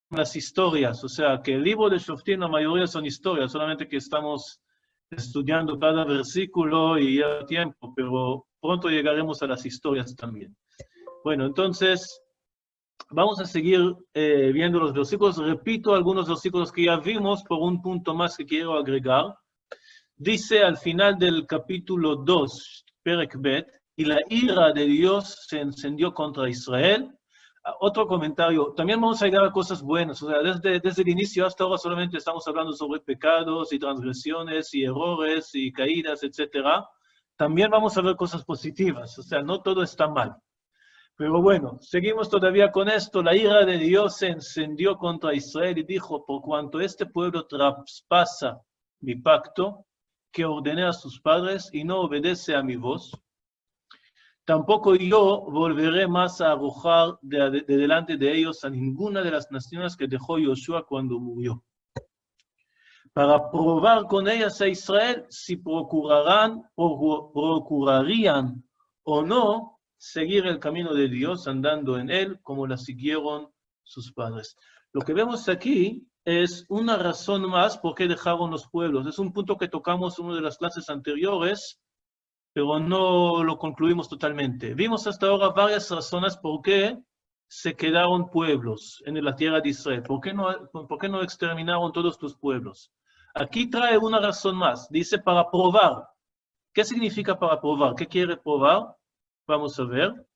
las historias, o sea, que el libro de Shoftim la mayoría son historias, solamente que estamos estudiando cada versículo y ya tiempo, pero pronto llegaremos a las historias también. Bueno, entonces, vamos a seguir viendo los versículos. Repito algunos versículos que ya vimos por un punto más que quiero agregar. Dice al final del capítulo 2, Perek Bet, y la ira de Dios se encendió contra Israel. Otro comentario, también vamos a llegar a cosas buenas, o sea, desde el inicio hasta ahora solamente estamos hablando sobre pecados y transgresiones y errores y caídas, etc. También vamos a ver cosas positivas, o sea, no todo está mal. Pero bueno, seguimos todavía con esto. La ira de Dios se encendió contra Israel y dijo, por cuanto este pueblo traspasa mi pacto, que ordené a sus padres y no obedece a mi voz, tampoco yo volveré más a arrojar de delante de ellos a ninguna de las naciones que dejó Josué cuando murió, para probar con ellas a Israel si procurarían o no seguir el camino de Dios andando en él como la siguieron sus padres. Lo que vemos aquí es una razón más por qué dejaron los pueblos. Es un punto que tocamos en una de las clases anteriores, pero no lo concluimos totalmente. Vimos hasta ahora varias razones por qué se quedaron pueblos en la tierra de Israel. ¿Por qué no exterminaron todos los pueblos? Aquí trae una razón más. Dice para probar. ¿Qué significa para probar? ¿Qué quiere probar? Vamos a ver.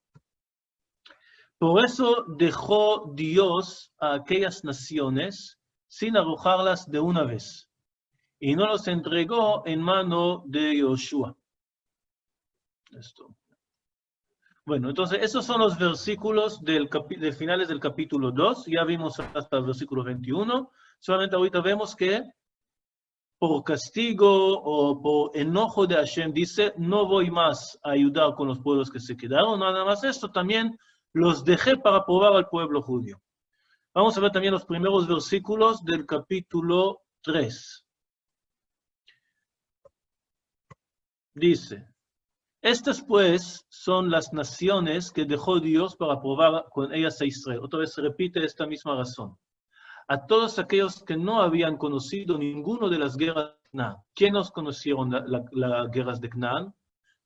Por eso dejó Dios a aquellas naciones sin arrojarlas de una vez, y no los entregó en mano de Josué. Esto. Bueno, entonces esos son los versículos de finales del capítulo 2. Ya vimos hasta el versículo 21. Solamente ahorita vemos que por castigo o por enojo de Hashem dice, no voy más a ayudar con los pueblos que se quedaron. Nada más esto, también los dejé para probar al pueblo judío. Vamos a ver también los primeros versículos del capítulo 3. Dice, estas pues son las naciones que dejó Dios para probar con ellas a Israel. Otra vez se repite esta misma razón. A todos aquellos que no habían conocido ninguno de las guerras de Canaán. ¿Quiénes conocieron las guerras de Canaán?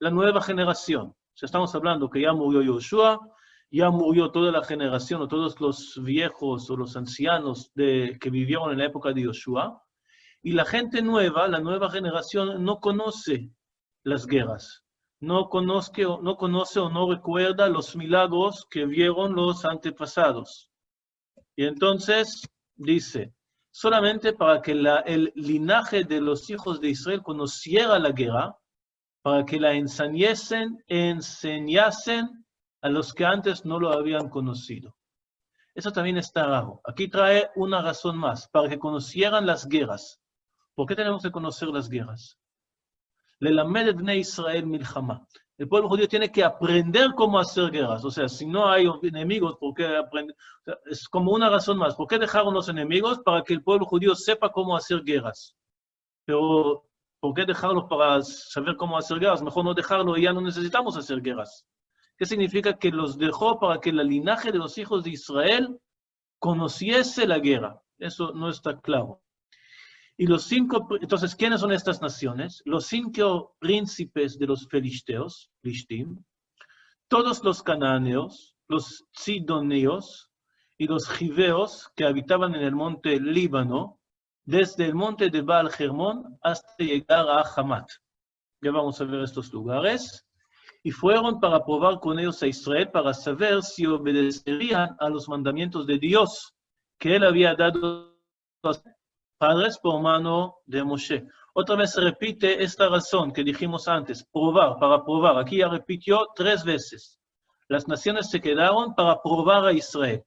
La nueva generación. O sea, estamos hablando que ya murió Josué, ya murió toda la generación, o todos los viejos o los ancianos que vivieron en la época de Josué, y la gente nueva, la nueva generación, no conoce las guerras. No conoce o no recuerda los milagros que vieron los antepasados. Y entonces dice, solamente para que el linaje de los hijos de Israel conociera la guerra, para que la enseñasen a los que antes no lo habían conocido. Eso también está raro. Aquí trae una razón más, para que conocieran las guerras. ¿Por qué tenemos que conocer las guerras? Lelamed et bnei Israel milchama. El pueblo judío tiene que aprender cómo hacer guerras. O sea, si no hay enemigos, ¿por qué aprender? O sea, es como una razón más. ¿Por qué dejaron los enemigos? Para que el pueblo judío sepa cómo hacer guerras. Pero, ¿por qué dejarlos para saber cómo hacer guerras? Mejor no dejarlo y ya no necesitamos hacer guerras. ¿Qué significa? Que los dejó para que el linaje de los hijos de Israel conociese la guerra. Eso no está claro. Y entonces, ¿quiénes son estas naciones? Los 5 príncipes de los filisteos, Plishtim, todos los cananeos, los sidoneos y los gibeos que habitaban en el monte Líbano, desde el monte de Baal Hermón hasta llegar a Hamat. Ya vamos a ver estos lugares. Y fueron para probar con ellos a Israel para saber si obedecerían a los mandamientos de Dios que él había dado a los padres por mano de Moshe. Otra vez se repite esta razón que dijimos antes, probar, para probar. Aquí ya repitió 3 veces. Las naciones se quedaron para probar a Israel.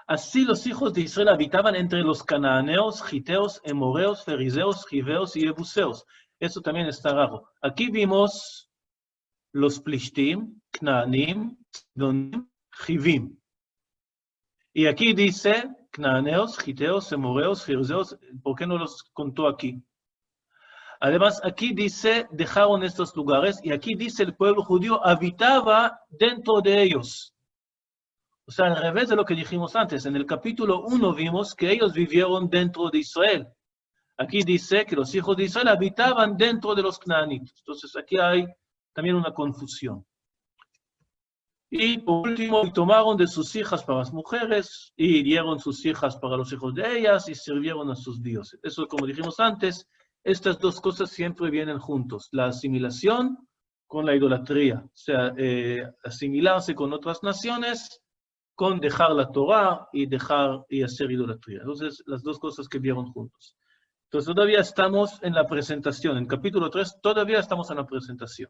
Así los hijos de Israel habitaban entre los cananeos, giteos, emoreos, ferizeos, gibeos y jebuseos. Eso también está raro. Aquí vimos los plishtim, knaanim, sidonim, jivim. Y aquí dice cananeos, giteos, emoreos, ferizeos. ¿Por qué no los contó aquí? Además, aquí dice, dejaron estos lugares, y aquí dice el pueblo judío habitaba dentro de ellos. O sea, al revés de lo que dijimos antes. En el capítulo 1 vimos que ellos vivieron dentro de Israel. Aquí dice que los hijos de Israel habitaban dentro de los canaanitas. Entonces aquí hay también una confusión. Y por último, tomaron de sus hijas para las mujeres y dieron sus hijas para los hijos de ellas y sirvieron a sus dioses. Eso, como dijimos antes, estas dos cosas siempre vienen juntos. La asimilación con la idolatría. O sea, asimilarse con otras naciones con dejar la Torah y hacer idolatría. Entonces, las dos cosas que vieron juntos. Entonces, todavía estamos en la presentación. En capítulo 3, todavía estamos en la presentación.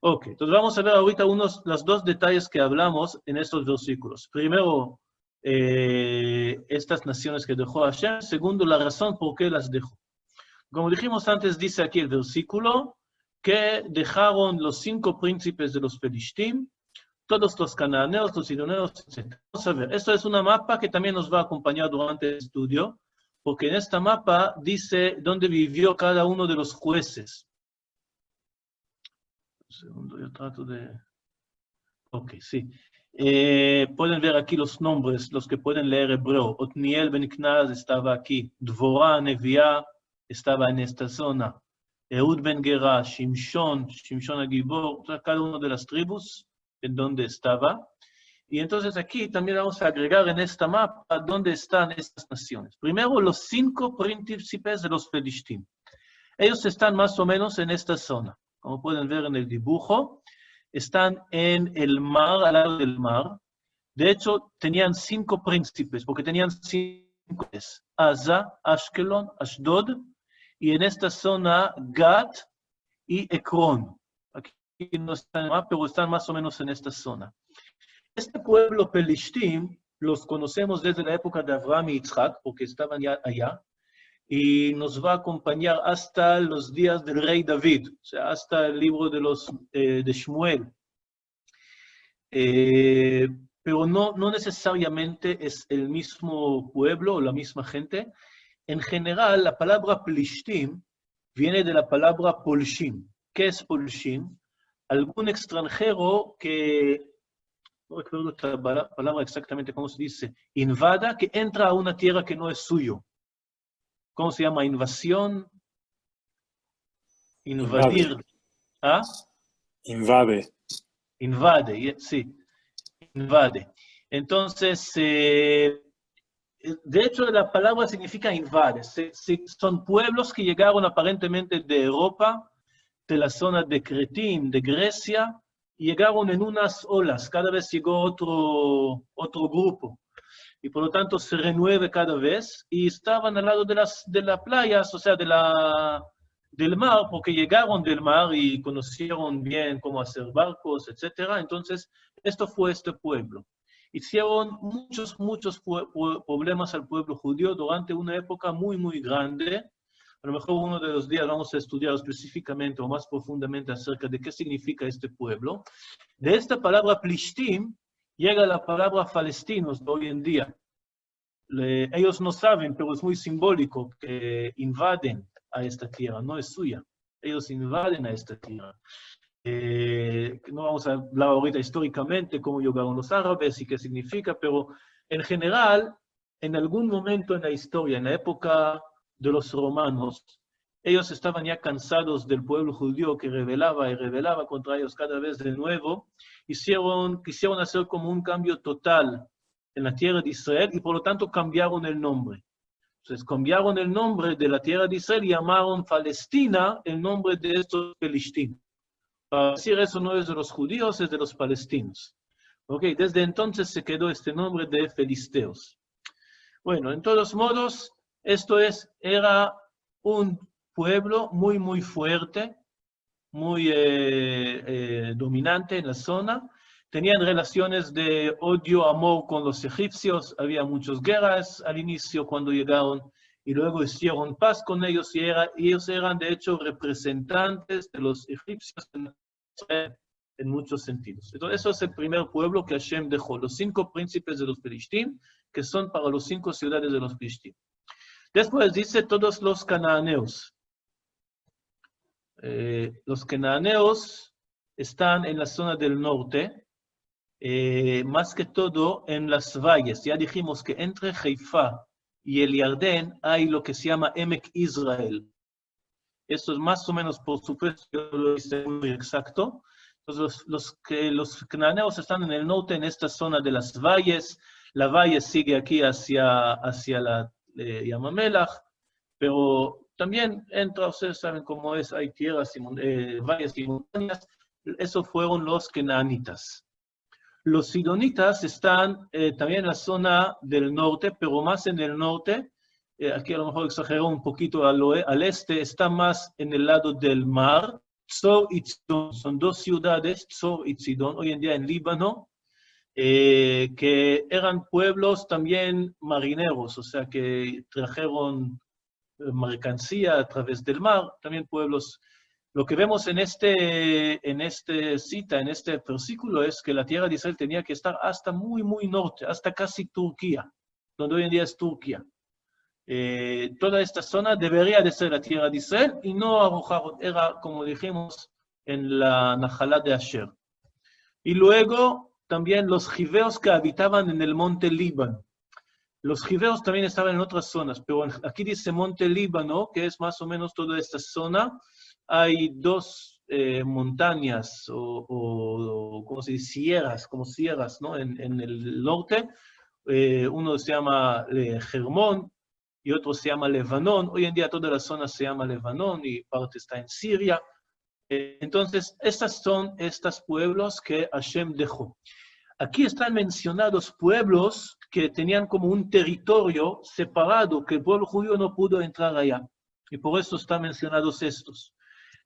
Ok, entonces vamos a ver ahorita los dos detalles que hablamos en estos versículos. Primero, estas naciones que dejó Hashem. Segundo, la razón por qué las dejó. Como dijimos antes, dice aquí el versículo, que dejaron los 5 príncipes de los Pelishtim, todos los cananeos, los sidoneos, etc. Vamos a ver, esto es una mapa que también nos va a acompañar durante el estudio, porque en esta mapa dice dónde vivió cada uno de los jueces. Un segundo, yo trato de... Ok, sí. Pueden ver aquí los nombres, los que pueden leer hebreo. Otniel ben Knaz estaba aquí. Dvorah Neviá estaba en esta zona. Ehud ben Gera, Shimshon Agibor, cada uno de las tribus en donde estaba. Y entonces aquí también vamos a agregar en esta mapa dónde están estas naciones. Primero, los 5 príncipes de los Pelishtim. Ellos están más o menos en esta zona. Como pueden ver en el dibujo, están en el mar, al lado del mar. De hecho, tenían 5 príncipes, porque tenían 5 príncipes. Asa, Ashkelon, Ashdod, y en esta zona, Gat y Ekron. Aquí no están más, pero están más o menos en esta zona. Este pueblo Pelishtim los conocemos desde la época de Abraham y Yitzhak, porque estaban ya allá, y nos va a acompañar hasta los días del rey David, o sea, hasta el libro de Shmuel. Pero no necesariamente es el mismo pueblo o la misma gente. En general, la palabra Pelishtim viene de la palabra Polshim. ¿Qué es Polshim? Algún extranjero que, no recuerdo la palabra exactamente cómo se dice, invada, que entra a una tierra que no es suyo. ¿Cómo se llama? Invasión. Invadir. Invade. ¿Ah? Invade. Invade, sí. Invade. Entonces, de hecho, la palabra significa invade. Son pueblos que llegaron aparentemente de Europa, de la zona de Cretín, de Grecia, y llegaron en unas olas. Cada vez llegó otro grupo. Y por lo tanto se renueve cada vez. Y estaban al lado de las playas, o sea, del mar, porque llegaron del mar y conocieron bien cómo hacer barcos, etc. Entonces, esto fue este pueblo. Hicieron muchos problemas al pueblo judío durante una época muy, muy grande. A lo mejor uno de los días vamos a estudiar específicamente o más profundamente acerca de qué significa este pueblo. De esta palabra Plishtim llega la palabra palestinos de hoy en día. Ellos no saben, pero es muy simbólico que invaden a esta tierra, no es suya. Ellos invaden a esta tierra. No vamos a hablar ahorita históricamente cómo llegaron los árabes y qué significa, pero en general, en algún momento en la historia, en la época de los romanos, ellos estaban ya cansados del pueblo judío que rebelaba y rebelaba contra ellos cada vez de nuevo. Quisieron hacer como un cambio total en la tierra de Israel y por lo tanto cambiaron el nombre. Entonces cambiaron el nombre de la tierra de Israel y llamaron Palestina el nombre de estos Pelishtim. Para decir eso no es de los judíos, es de los palestinos. Okay, desde entonces se quedó este nombre de filisteos. Bueno, en todos modos, era un pueblo muy, muy fuerte, muy dominante en la zona. Tenían relaciones de odio-amor con los egipcios, había muchas guerras al inicio cuando llegaron, y luego hicieron paz con ellos, y ellos eran de hecho representantes de los egipcios en muchos sentidos. Entonces, eso es el primer pueblo que Hashem dejó, los 5 príncipes de los Pelishtim, que son para los 5 ciudades de los Pelishtim. Después dice todos los cananeos. Los cananeos están en la zona del norte, más que todo en las valles. Ya dijimos que entre Haifa y el Yardén hay lo que se llama Emek Israel. Esto es más o menos, por supuesto, yo lo hice muy exacto. Entonces, los cananeos están en el norte, en esta zona de las valles. La valle sigue aquí hacia la Yamamelach, pero también entra, ustedes saben cómo es, hay tierras y valles y montañas. Esos fueron los cananitas. Los sidonitas están también en la zona del norte, pero más en el norte. Aquí a lo mejor exagero un poquito al este, está más en el lado del mar. Tzor y Tzidón son dos ciudades, Tzor y Tzidón, hoy en día en Líbano, que eran pueblos también marineros, o sea, que trajeron mercancía a través del mar, también pueblos. Lo que vemos en este cita, en este versículo, es que la tierra de Israel tenía que estar hasta muy, muy norte, hasta casi Turquía, donde hoy en día es Turquía. Toda esta zona debería de ser la tierra de Israel y no arrojaron, era, como dijimos, en la Najalá de Asher. Y luego también los gibeos que habitaban en el monte Líbano. Los gibeos también estaban en otras zonas, pero aquí dice monte Líbano, que es más o menos toda esta zona. Hay dos montañas o ¿cómo se dice? Sierras, ¿no? En el norte. Uno se llama Hermón y otro se llama Lebanón. Hoy en día toda la zona se llama Lebanón y parte está en Siria. Entonces, estos son estos pueblos que Hashem dejó. Aquí están mencionados pueblos que tenían como un territorio separado, que el pueblo judío no pudo entrar allá. Y por eso están mencionados estos.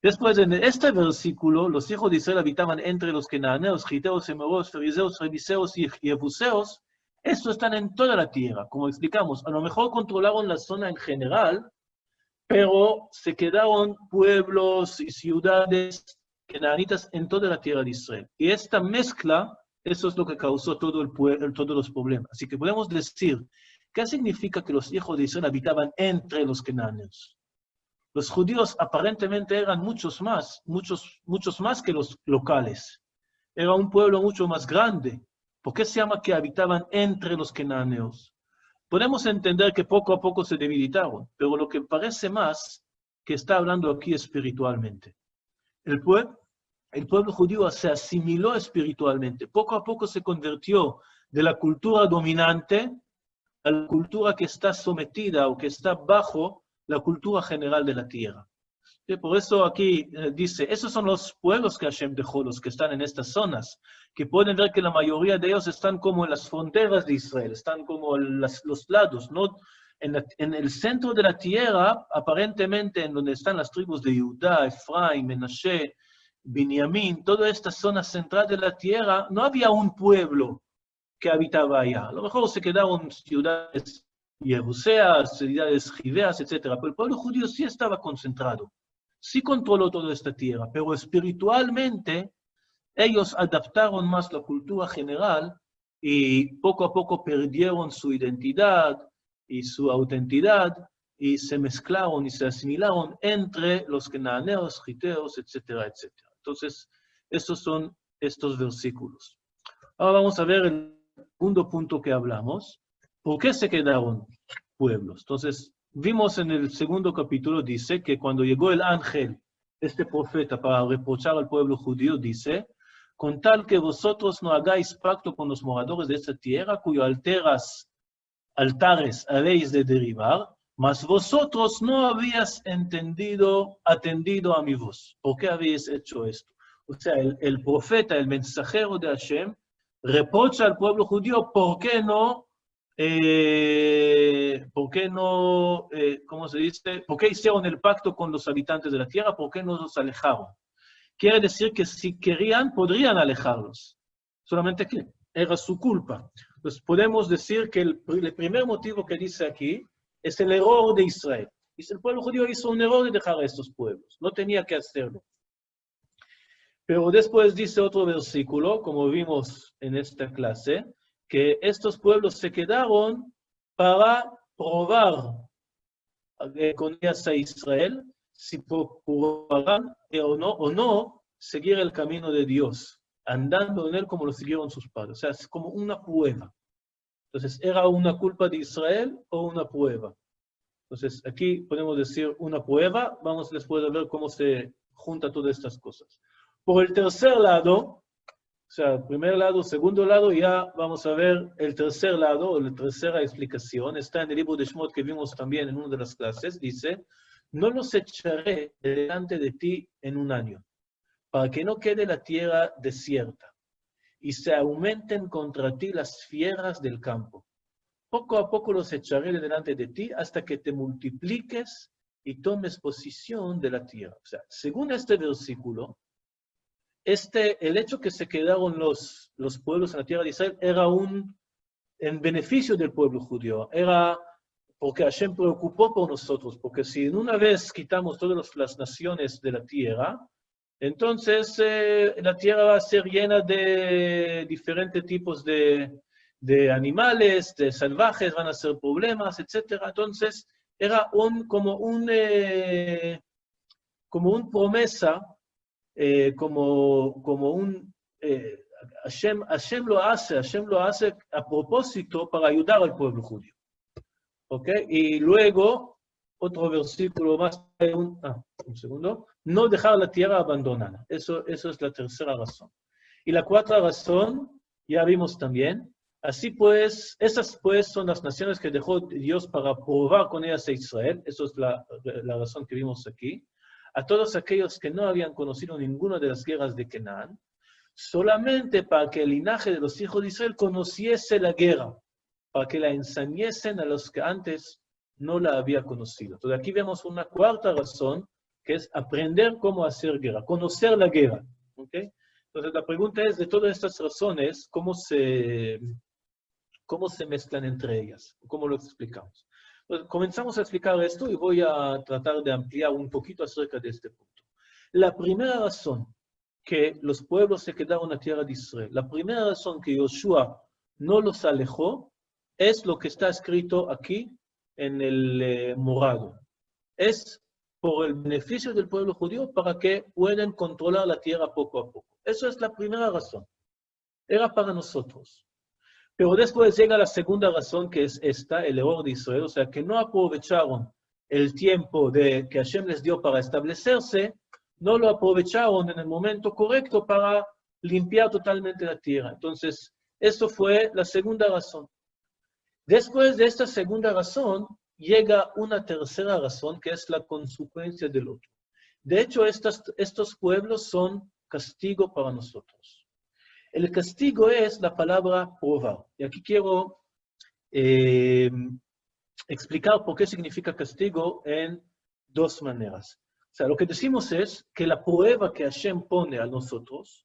Después, en este versículo, los hijos de Israel habitaban entre los cananeos, giteos, emereos, fariseos, reviseos y jebuseos. Estos están en toda la tierra, como explicamos. A lo mejor controlaron la zona en general, pero se quedaron pueblos y ciudades cananitas en toda la tierra de Israel. Y esta mezcla, eso es lo que causó todos los problemas. Así que podemos decir, ¿qué significa que los hijos de Israel habitaban entre los cananeos? Los judíos aparentemente eran muchos más que los locales. Era un pueblo mucho más grande. ¿Por qué se llama que habitaban entre los cananeos? Podemos entender que poco a poco se debilitaron, pero lo que parece más que está hablando aquí espiritualmente. El pueblo judío se asimiló espiritualmente, poco a poco se convirtió de la cultura dominante a la cultura que está sometida o que está bajo la cultura general de la tierra. Y por eso aquí dice, esos son los pueblos que Hashem dejó, los que están en estas zonas, que pueden ver que la mayoría de ellos están como en las fronteras de Israel, están como en los lados, ¿no? En el centro de la tierra, aparentemente en donde están las tribus de Judá, Efraín, Menashe, Binyamin, toda esta zona central de la tierra, no había un pueblo que habitaba allá. A lo mejor se quedaron ciudades jebuseas, ciudades gibeas, etc. Pero el pueblo judío sí estaba concentrado, sí controló toda esta tierra, pero espiritualmente ellos adaptaron más la cultura general y poco a poco perdieron su identidad y su autenticidad y se mezclaron y se asimilaron entre los cananeos, giteos, etcétera, etcétera. Entonces, estos son estos versículos. Ahora vamos a ver el segundo punto que hablamos. ¿Por qué se quedaron pueblos? Entonces, vimos en el segundo capítulo, dice que cuando llegó el ángel, este profeta, para reprochar al pueblo judío, dice, con tal que vosotros no hagáis pacto con los moradores de esta tierra, cuyos altares habéis de derribar, mas vosotros no habéis atendido a mi voz. ¿Por qué habéis hecho esto? O sea, el profeta, el mensajero de Hashem, reprocha al pueblo judío, ¿por qué no, cómo se dice? ¿Por qué hicieron el pacto con los habitantes de la tierra? ¿Por qué no los alejaron? Quiere decir que si querían, podrían alejarlos. Solamente que era su culpa. Entonces podemos decir que el primer motivo que dice aquí es el error de Israel. Dice, el pueblo judío hizo un error de dejar a estos pueblos. No tenía que hacerlo. Pero después dice otro versículo, como vimos en esta clase, que estos pueblos se quedaron para probar con ellas a Israel si probarán o no seguir el camino de Dios. andando en él como lo siguieron sus padres. O sea, es como una prueba. Entonces, ¿era una culpa de Israel o una prueba? Entonces, aquí podemos decir una prueba. Vamos después a ver cómo se junta todas estas cosas. Por el tercer lado, o sea, primer lado, segundo lado, ya vamos a ver el tercer lado, o la tercera explicación. Está en el libro de Shemot que vimos también en una de las clases. Dice, no los echaré delante de ti en un año, para que no quede la tierra desierta, y se aumenten contra ti las fieras del campo. Poco a poco los echaré delante de ti hasta que te multipliques y tomes posesión de la tierra. O sea, según este versículo, el hecho que se quedaron los pueblos en la tierra de Israel era en beneficio del pueblo judío. Era porque Hashem preocupó por nosotros, porque si en una vez quitamos todas las naciones de la tierra, entonces la tierra va a ser llena de diferentes tipos de animales, de salvajes, van a ser problemas, etc. Entonces era como un promesa, Hashem lo hace a propósito para ayudar al pueblo judío. ¿Ok? Y luego, otro versículo más, un segundo, no dejar la tierra abandonada. Eso es la tercera razón. Y la cuarta razón, ya vimos también, así pues, esas pues son las naciones que dejó Dios para probar con ellas a Israel. Eso es la razón que vimos aquí. A todos aquellos que no habían conocido ninguna de las guerras de Canaán, solamente para que el linaje de los hijos de Israel conociese la guerra, para que la enseñesen a los que antes no la había conocido. Entonces aquí vemos una cuarta razón, que es aprender cómo hacer guerra, conocer la guerra. ¿Okay? Entonces la pregunta es, de todas estas razones, ¿cómo se mezclan entre ellas? ¿Cómo lo explicamos? Entonces, comenzamos a explicar esto y voy a tratar de ampliar un poquito acerca de este punto. La primera razón que los pueblos se quedaron en la tierra de Israel, la primera razón que Yoshua no los alejó, es lo que está escrito aquí en el morado. Es por el beneficio del pueblo judío para que puedan controlar la tierra poco a poco. Eso es la primera razón. Era para nosotros. Pero después llega la segunda razón, que es esta, el error de Israel, o sea, que no aprovecharon el tiempo que Hashem les dio para establecerse, no lo aprovecharon en el momento correcto para limpiar totalmente la tierra. Entonces, eso fue la segunda razón. Después de esta segunda razón, llega una tercera razón, que es la consecuencia del otro. De hecho, estos pueblos son castigo para nosotros. El castigo es la palabra probar. Y aquí quiero explicar por qué significa castigo en dos maneras. O sea, lo que decimos es que la prueba que Hashem pone a nosotros,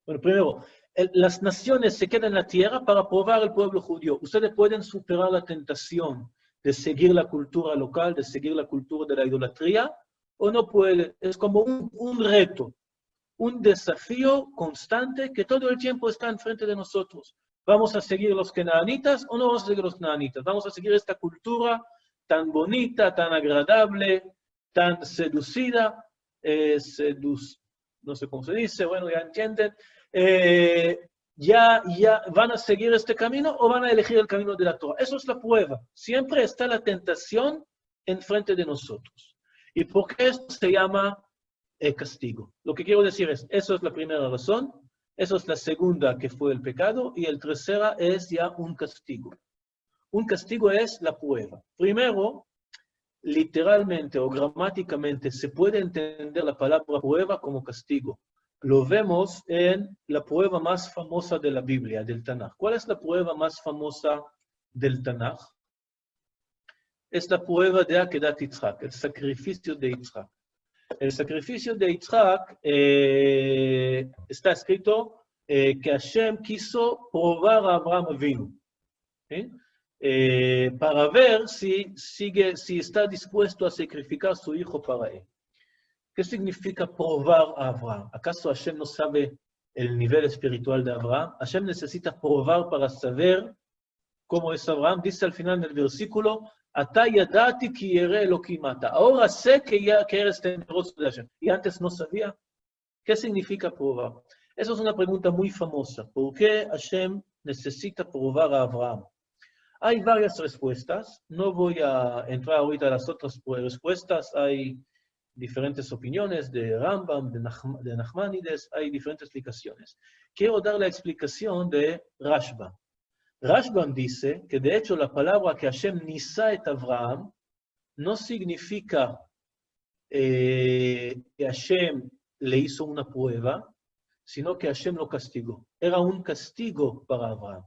bueno, primero, las naciones se quedan en la tierra para probar al pueblo judío. Ustedes pueden superar la tentación de seguir la cultura local, de seguir la cultura de la idolatría, o no pueden. Es como un reto, un desafío constante que todo el tiempo está enfrente de nosotros. ¿Vamos a seguir los canaanitas o no vamos a seguir los canaanitas? ¿Vamos a seguir esta cultura tan bonita, tan agradable, tan seducida? No sé cómo se dice, bueno, ya entienden. ¿Ya van a seguir este camino o van a elegir el camino de la Torah? Eso es la prueba. Siempre está la tentación enfrente de nosotros. ¿Y por qué esto se llama castigo? Lo que quiero decir es, eso es la primera razón, eso es la segunda, que fue el pecado, y el tercera es ya un castigo. Un castigo es la prueba. Primero, literalmente o gramáticamente se puede entender la palabra prueba como castigo. Lo vemos en la prueba más famosa de la Biblia, del Tanaj. ¿Cuál es la prueba más famosa del Tanaj? Es la prueba de Akedat Yitzhak, el sacrificio de Yitzhak. El sacrificio de Yitzhak está escrito que Hashem quiso probar a Abraham Avinu, ¿sí? Para ver si está dispuesto a sacrificar a su hijo para él. ¿Qué significa probar a Abraham? ¿Acaso Hashem no sabe el nivel espiritual de Abraham? Hashem necesita probar para saber cómo es Abraham. Dice al final del versículo, Ata yadati ki yere Elohim ata. Ahora sé que eres temeroso de Hashem. Y antes no sabía. ¿Qué significa probar? Esa es una pregunta muy famosa. ¿Por qué Hashem necesita probar a Abraham? Hay varias respuestas. No voy a entrar ahorita a las otras respuestas. Hay diferentes opiniones de Rambam, de Nachmanides. Hay diferentes explicaciones. Quiero dar la explicación de Rashbam. Rashbam dice que de hecho la palabra que Hashem nisa et Abraham no significa que Hashem le hizo una prueba, sino que Hashem lo castigó. Era un castigo para Abraham.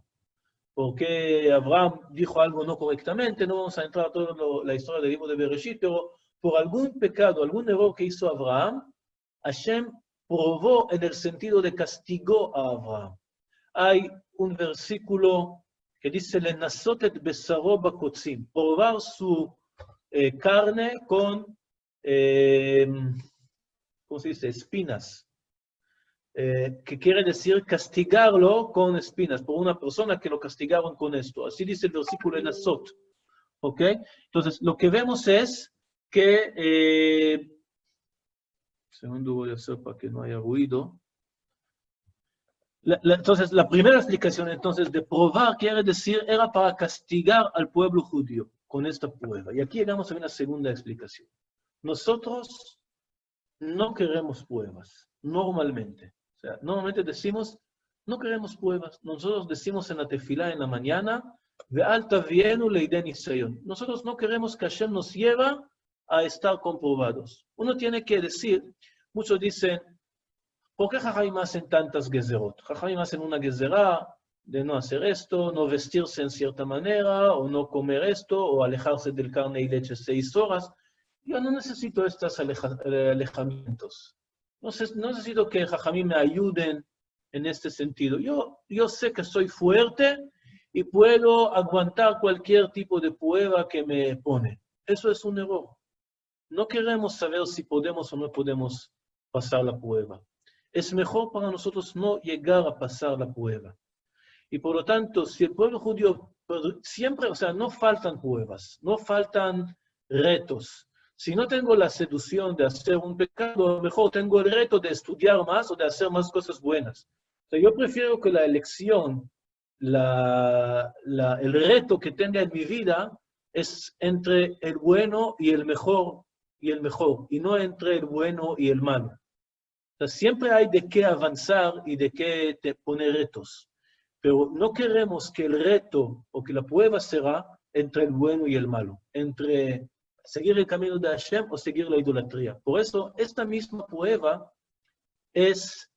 Porque Abraham dijo algo no correctamente, no vamos a entrar a toda la historia del libro de Bereshit, pero por algún pecado, algún error que hizo Abraham, Hashem probó en el sentido de castigó a Abraham. Hay un versículo que dice, "Lenasot et besaro bakotzim", probar su carne con, ¿cómo se dice? Espinas. Que quiere decir castigarlo con espinas, por una persona que lo castigaron con esto. Así dice el versículo en Azot. ¿Ok? Entonces, lo que vemos es que... segundo voy a hacer para que no haya ruido. Entonces, la primera explicación entonces de probar quiere decir era para castigar al pueblo judío con esta prueba. Y aquí llegamos a una segunda explicación. Nosotros no queremos pruebas, normalmente. O sea, normalmente decimos, no queremos pruebas. Nosotros decimos en la tefilá en la mañana, nosotros no queremos que Hashem nos lleve a estar comprobados. Uno tiene que decir, muchos dicen, ¿por qué Jajamim hacen tantas gezerot? Jajamim hacen una gezerá de no hacer esto, no vestirse en cierta manera, o no comer esto, o alejarse del carne y leche 6 horas. Yo no necesito estos alejamientos. No necesito que Jajamim me ayuden en este sentido. Yo sé que soy fuerte y puedo aguantar cualquier tipo de prueba que me pone. Eso es un error. No queremos saber si podemos o no podemos pasar la prueba. Es mejor para nosotros no llegar a pasar la prueba. Y por lo tanto, si el pueblo judío siempre, o sea, no faltan pruebas, no faltan retos. Si no tengo la seducción de hacer un pecado, a lo mejor tengo el reto de estudiar más o de hacer más cosas buenas. O sea, yo prefiero que la elección, el reto que tenga en mi vida es entre el bueno y el mejor, y no entre el bueno y el malo. O sea, siempre hay de qué avanzar y de qué poner retos. Pero no queremos que el reto o que la prueba será entre el bueno y el malo, entre seguir el camino de Hashem o seguir la idolatría. Por eso, esta misma prueba es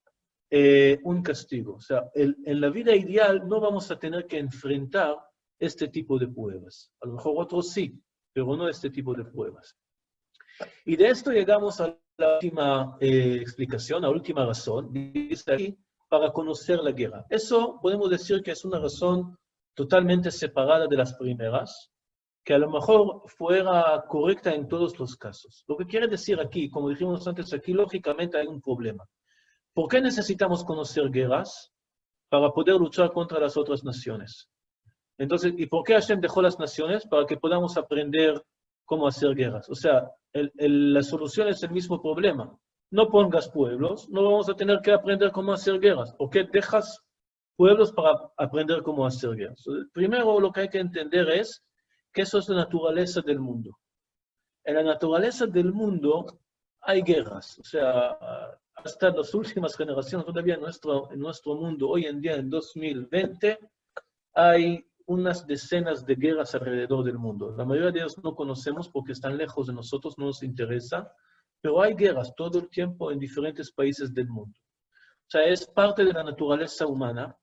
un castigo. O sea, en la vida ideal no vamos a tener que enfrentar este tipo de pruebas. A lo mejor otros sí, pero no este tipo de pruebas. Y de esto llegamos a la última explicación, la última razón, dice aquí, para conocer la guerra. Eso podemos decir que es una razón totalmente separada de las primeras, que a lo mejor fuera correcta en todos los casos. Lo que quiere decir aquí, como dijimos antes, aquí lógicamente hay un problema. ¿Por qué necesitamos conocer guerras? Para poder luchar contra las otras naciones. Entonces, ¿y por qué Hashem dejó las naciones? Para que podamos aprender cómo hacer guerras. O sea, la solución es el mismo problema. No pongas pueblos, no vamos a tener que aprender cómo hacer guerras. ¿Por qué dejas pueblos para aprender cómo hacer guerras? Primero, lo que hay que entender es que eso es la naturaleza del mundo. En la naturaleza del mundo hay guerras. O sea, hasta las últimas generaciones, todavía en nuestro mundo, hoy en día, en 2020, hay unas decenas de guerras alrededor del mundo. La mayoría de ellas no conocemos porque están lejos de nosotros, no nos interesa, pero hay guerras todo el tiempo en diferentes países del mundo. O sea, es parte de la naturaleza humana.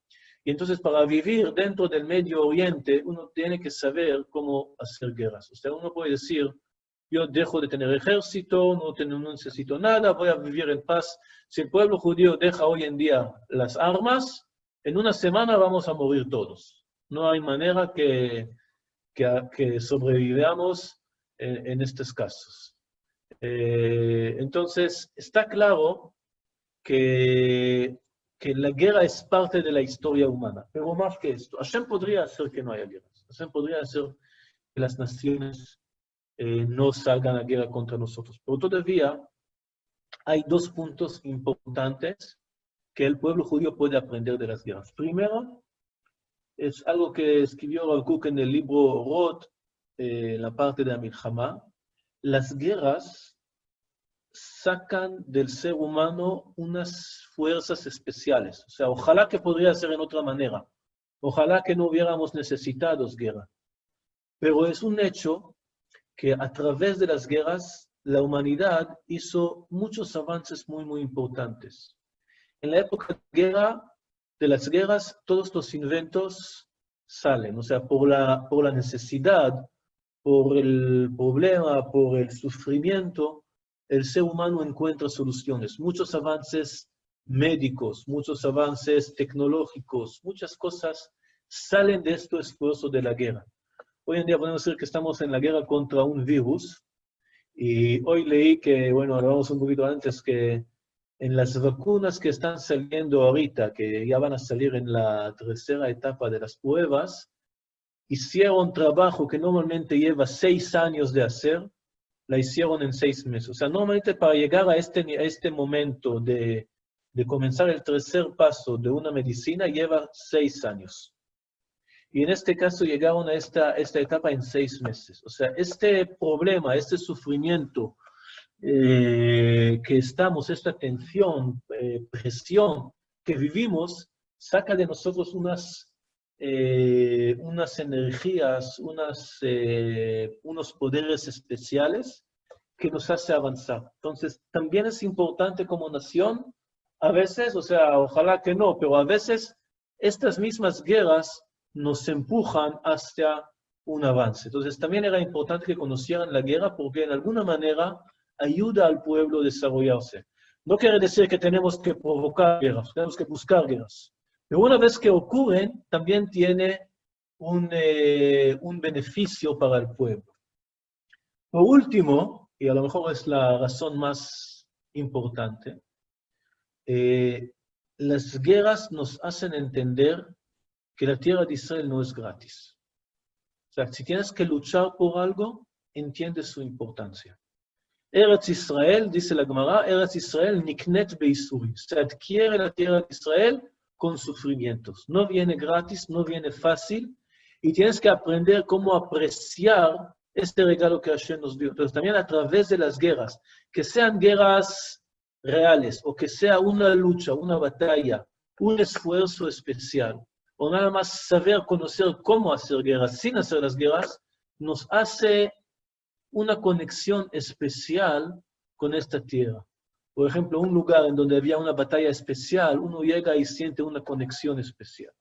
Y entonces, para vivir dentro del Medio Oriente, uno tiene que saber cómo hacer guerras. O sea, uno puede decir, yo dejo de tener ejército, no necesito nada, voy a vivir en paz. Si el pueblo judío deja hoy en día las armas, en una semana vamos a morir todos. No hay manera que sobrevivamos en estos casos. Entonces, está claro que la guerra es parte de la historia humana, pero más que esto. Hashem podría hacer que no haya guerras. Hashem podría hacer que las naciones no salgan a guerra contra nosotros. Pero todavía hay dos puntos importantes que el pueblo judío puede aprender de las guerras. Primero, es algo que escribió Rav Kook en el libro Roth, la parte de la Milhamá. Las guerras sacan del ser humano unas fuerzas especiales. O sea, ojalá que podría ser en otra manera. Ojalá que no hubiéramos necesitado guerra. Pero es un hecho que a través de las guerras, la humanidad hizo muchos avances muy, muy importantes. En la época de las guerras, todos los inventos salen. O sea, por la necesidad, por el problema, por el sufrimiento, el ser humano encuentra soluciones. Muchos avances médicos, muchos avances tecnológicos, muchas cosas salen de este esfuerzo de la guerra. Hoy en día podemos decir que estamos en la guerra contra un virus, y hoy leí que, bueno, hablamos un poquito antes, que en las vacunas que están saliendo ahorita, que ya van a salir en la tercera etapa de las pruebas, hicieron trabajo que normalmente lleva 6 años de hacer, la hicieron en 6 meses. O sea, normalmente para llegar a este momento de comenzar el tercer paso de una medicina lleva 6 años. Y en este caso llegaron a esta etapa en 6 meses. O sea, este problema, este sufrimiento que estamos, esta tensión, presión que vivimos, saca de nosotros unas energías, unos poderes especiales que nos hace avanzar. Entonces, también es importante como nación, a veces, o sea, ojalá que no, pero a veces estas mismas guerras nos empujan hacia un avance. Entonces, también era importante que conocieran la guerra porque en alguna manera ayuda al pueblo a desarrollarse. No quiere decir que tenemos que provocar guerras, tenemos que buscar guerras. Pero una vez que ocurren, también tiene un beneficio para el pueblo. Por último, y a lo mejor es la razón más importante, las guerras nos hacen entender que la tierra de Israel no es gratis. O sea, si tienes que luchar por algo, entiendes su importancia. Eretz Israel, dice la Gemara, Eretz Israel niknet beisuri. Se adquiere la tierra de Israel con sufrimientos. No viene gratis, no viene fácil, y tienes que aprender cómo apreciar este regalo que Hashem nos dio. Entonces, también a través de las guerras, que sean guerras reales, o que sea una lucha, una batalla, un esfuerzo especial, o nada más saber conocer cómo hacer guerras sin hacer las guerras, nos hace una conexión especial con esta tierra. Por ejemplo, un lugar en donde había una batalla especial, uno llega y siente una conexión especial.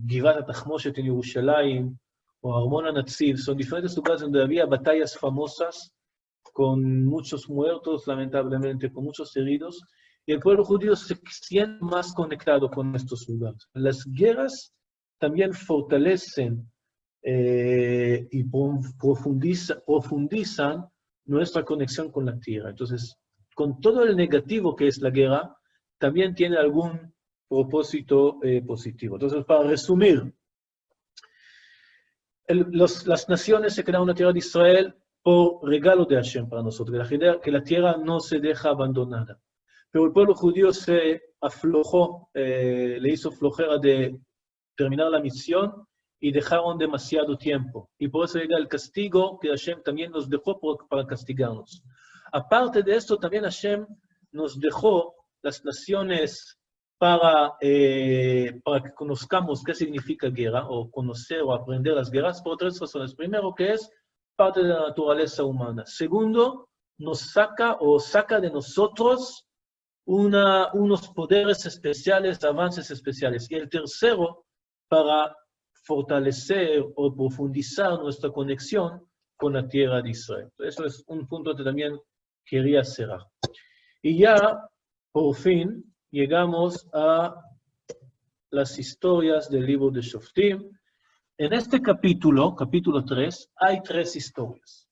Givat HaTachmoshet en Yerushalayim, o Armon HaNatziv, son diferentes lugares donde había batallas famosas, con muchos muertos, lamentablemente, con muchos heridos, y el pueblo judío se siente más conectado con estos lugares. Las guerras también fortalecen y profundizan nuestra conexión con la tierra. Entonces, con todo el negativo que es la guerra, también tiene algún propósito positivo. Entonces, para resumir, las naciones se crearon en la tierra de Israel por regalo de Hashem para nosotros, que la tierra no se deja abandonada. Pero el pueblo judío se aflojó, le hizo flojera de terminar la misión y dejaron demasiado tiempo. Y por eso llega el castigo que Hashem también nos dejó para castigarnos. Aparte de esto, también Hashem nos dejó las naciones para que conozcamos qué significa guerra, o conocer o aprender las guerras, por 3 razones. Primero, que es parte de la naturaleza humana. Segundo, nos saca de nosotros unos poderes especiales, avances especiales. Y el tercero, para fortalecer o profundizar nuestra conexión con la tierra de Israel. Eso es un punto que también quería cerrar. Y ya, por fin, llegamos a las historias del libro de Shoftim. En este capítulo 3, hay 3 historias.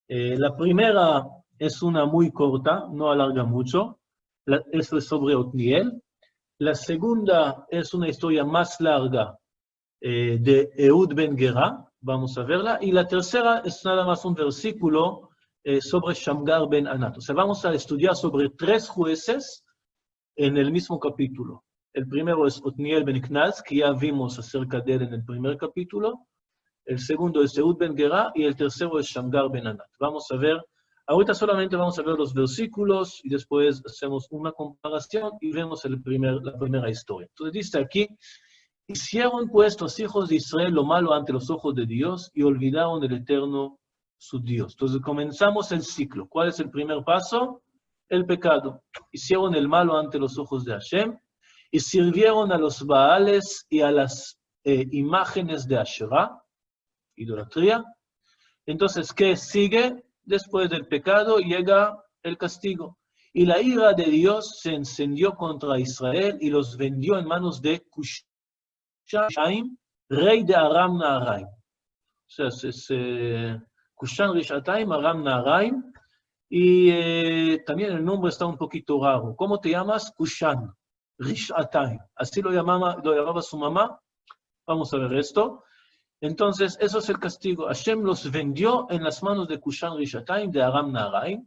La primera es una muy corta, no alarga mucho. Eso es sobre Otniel. La segunda es una historia más larga de Ehud ben Gera, vamos a verla. Y la tercera es nada más un versículo sobre Shamgar ben Anat. O sea, vamos a estudiar sobre 3 jueces en el mismo capítulo. El primero es Otniel ben Knaz, que ya vimos acerca de él en el primer capítulo. El segundo es Ehud ben Gera, y el tercero es Shamgar ben Anat. Vamos a ver, ahorita solamente vamos a ver los versículos, y después hacemos una comparación y vemos la primera historia. Entonces dice aquí, hicieron pues los hijos de Israel lo malo ante los ojos de Dios, y olvidaron el Eterno su Dios. Entonces comenzamos el ciclo. ¿Cuál es el primer paso? El pecado. Hicieron el malo ante los ojos de Hashem, y sirvieron a los Baales y a las imágenes de Asherah, idolatría. Entonces, ¿qué sigue? Después del pecado llega el castigo. Y la ira de Dios se encendió contra Israel y los vendió en manos de Cushan, rey de Aram Naharaim. O sea, es Cushan Rishataim, Aram Naharaim. Y también el nombre está un poquito raro. ¿Cómo te llamas? Cushan Rishataim. Así lo llamaba su mamá. Vamos a ver esto. Entonces, eso es el castigo. Hashem los vendió en las manos de Cushan Rishataim, de Aram Naharaim,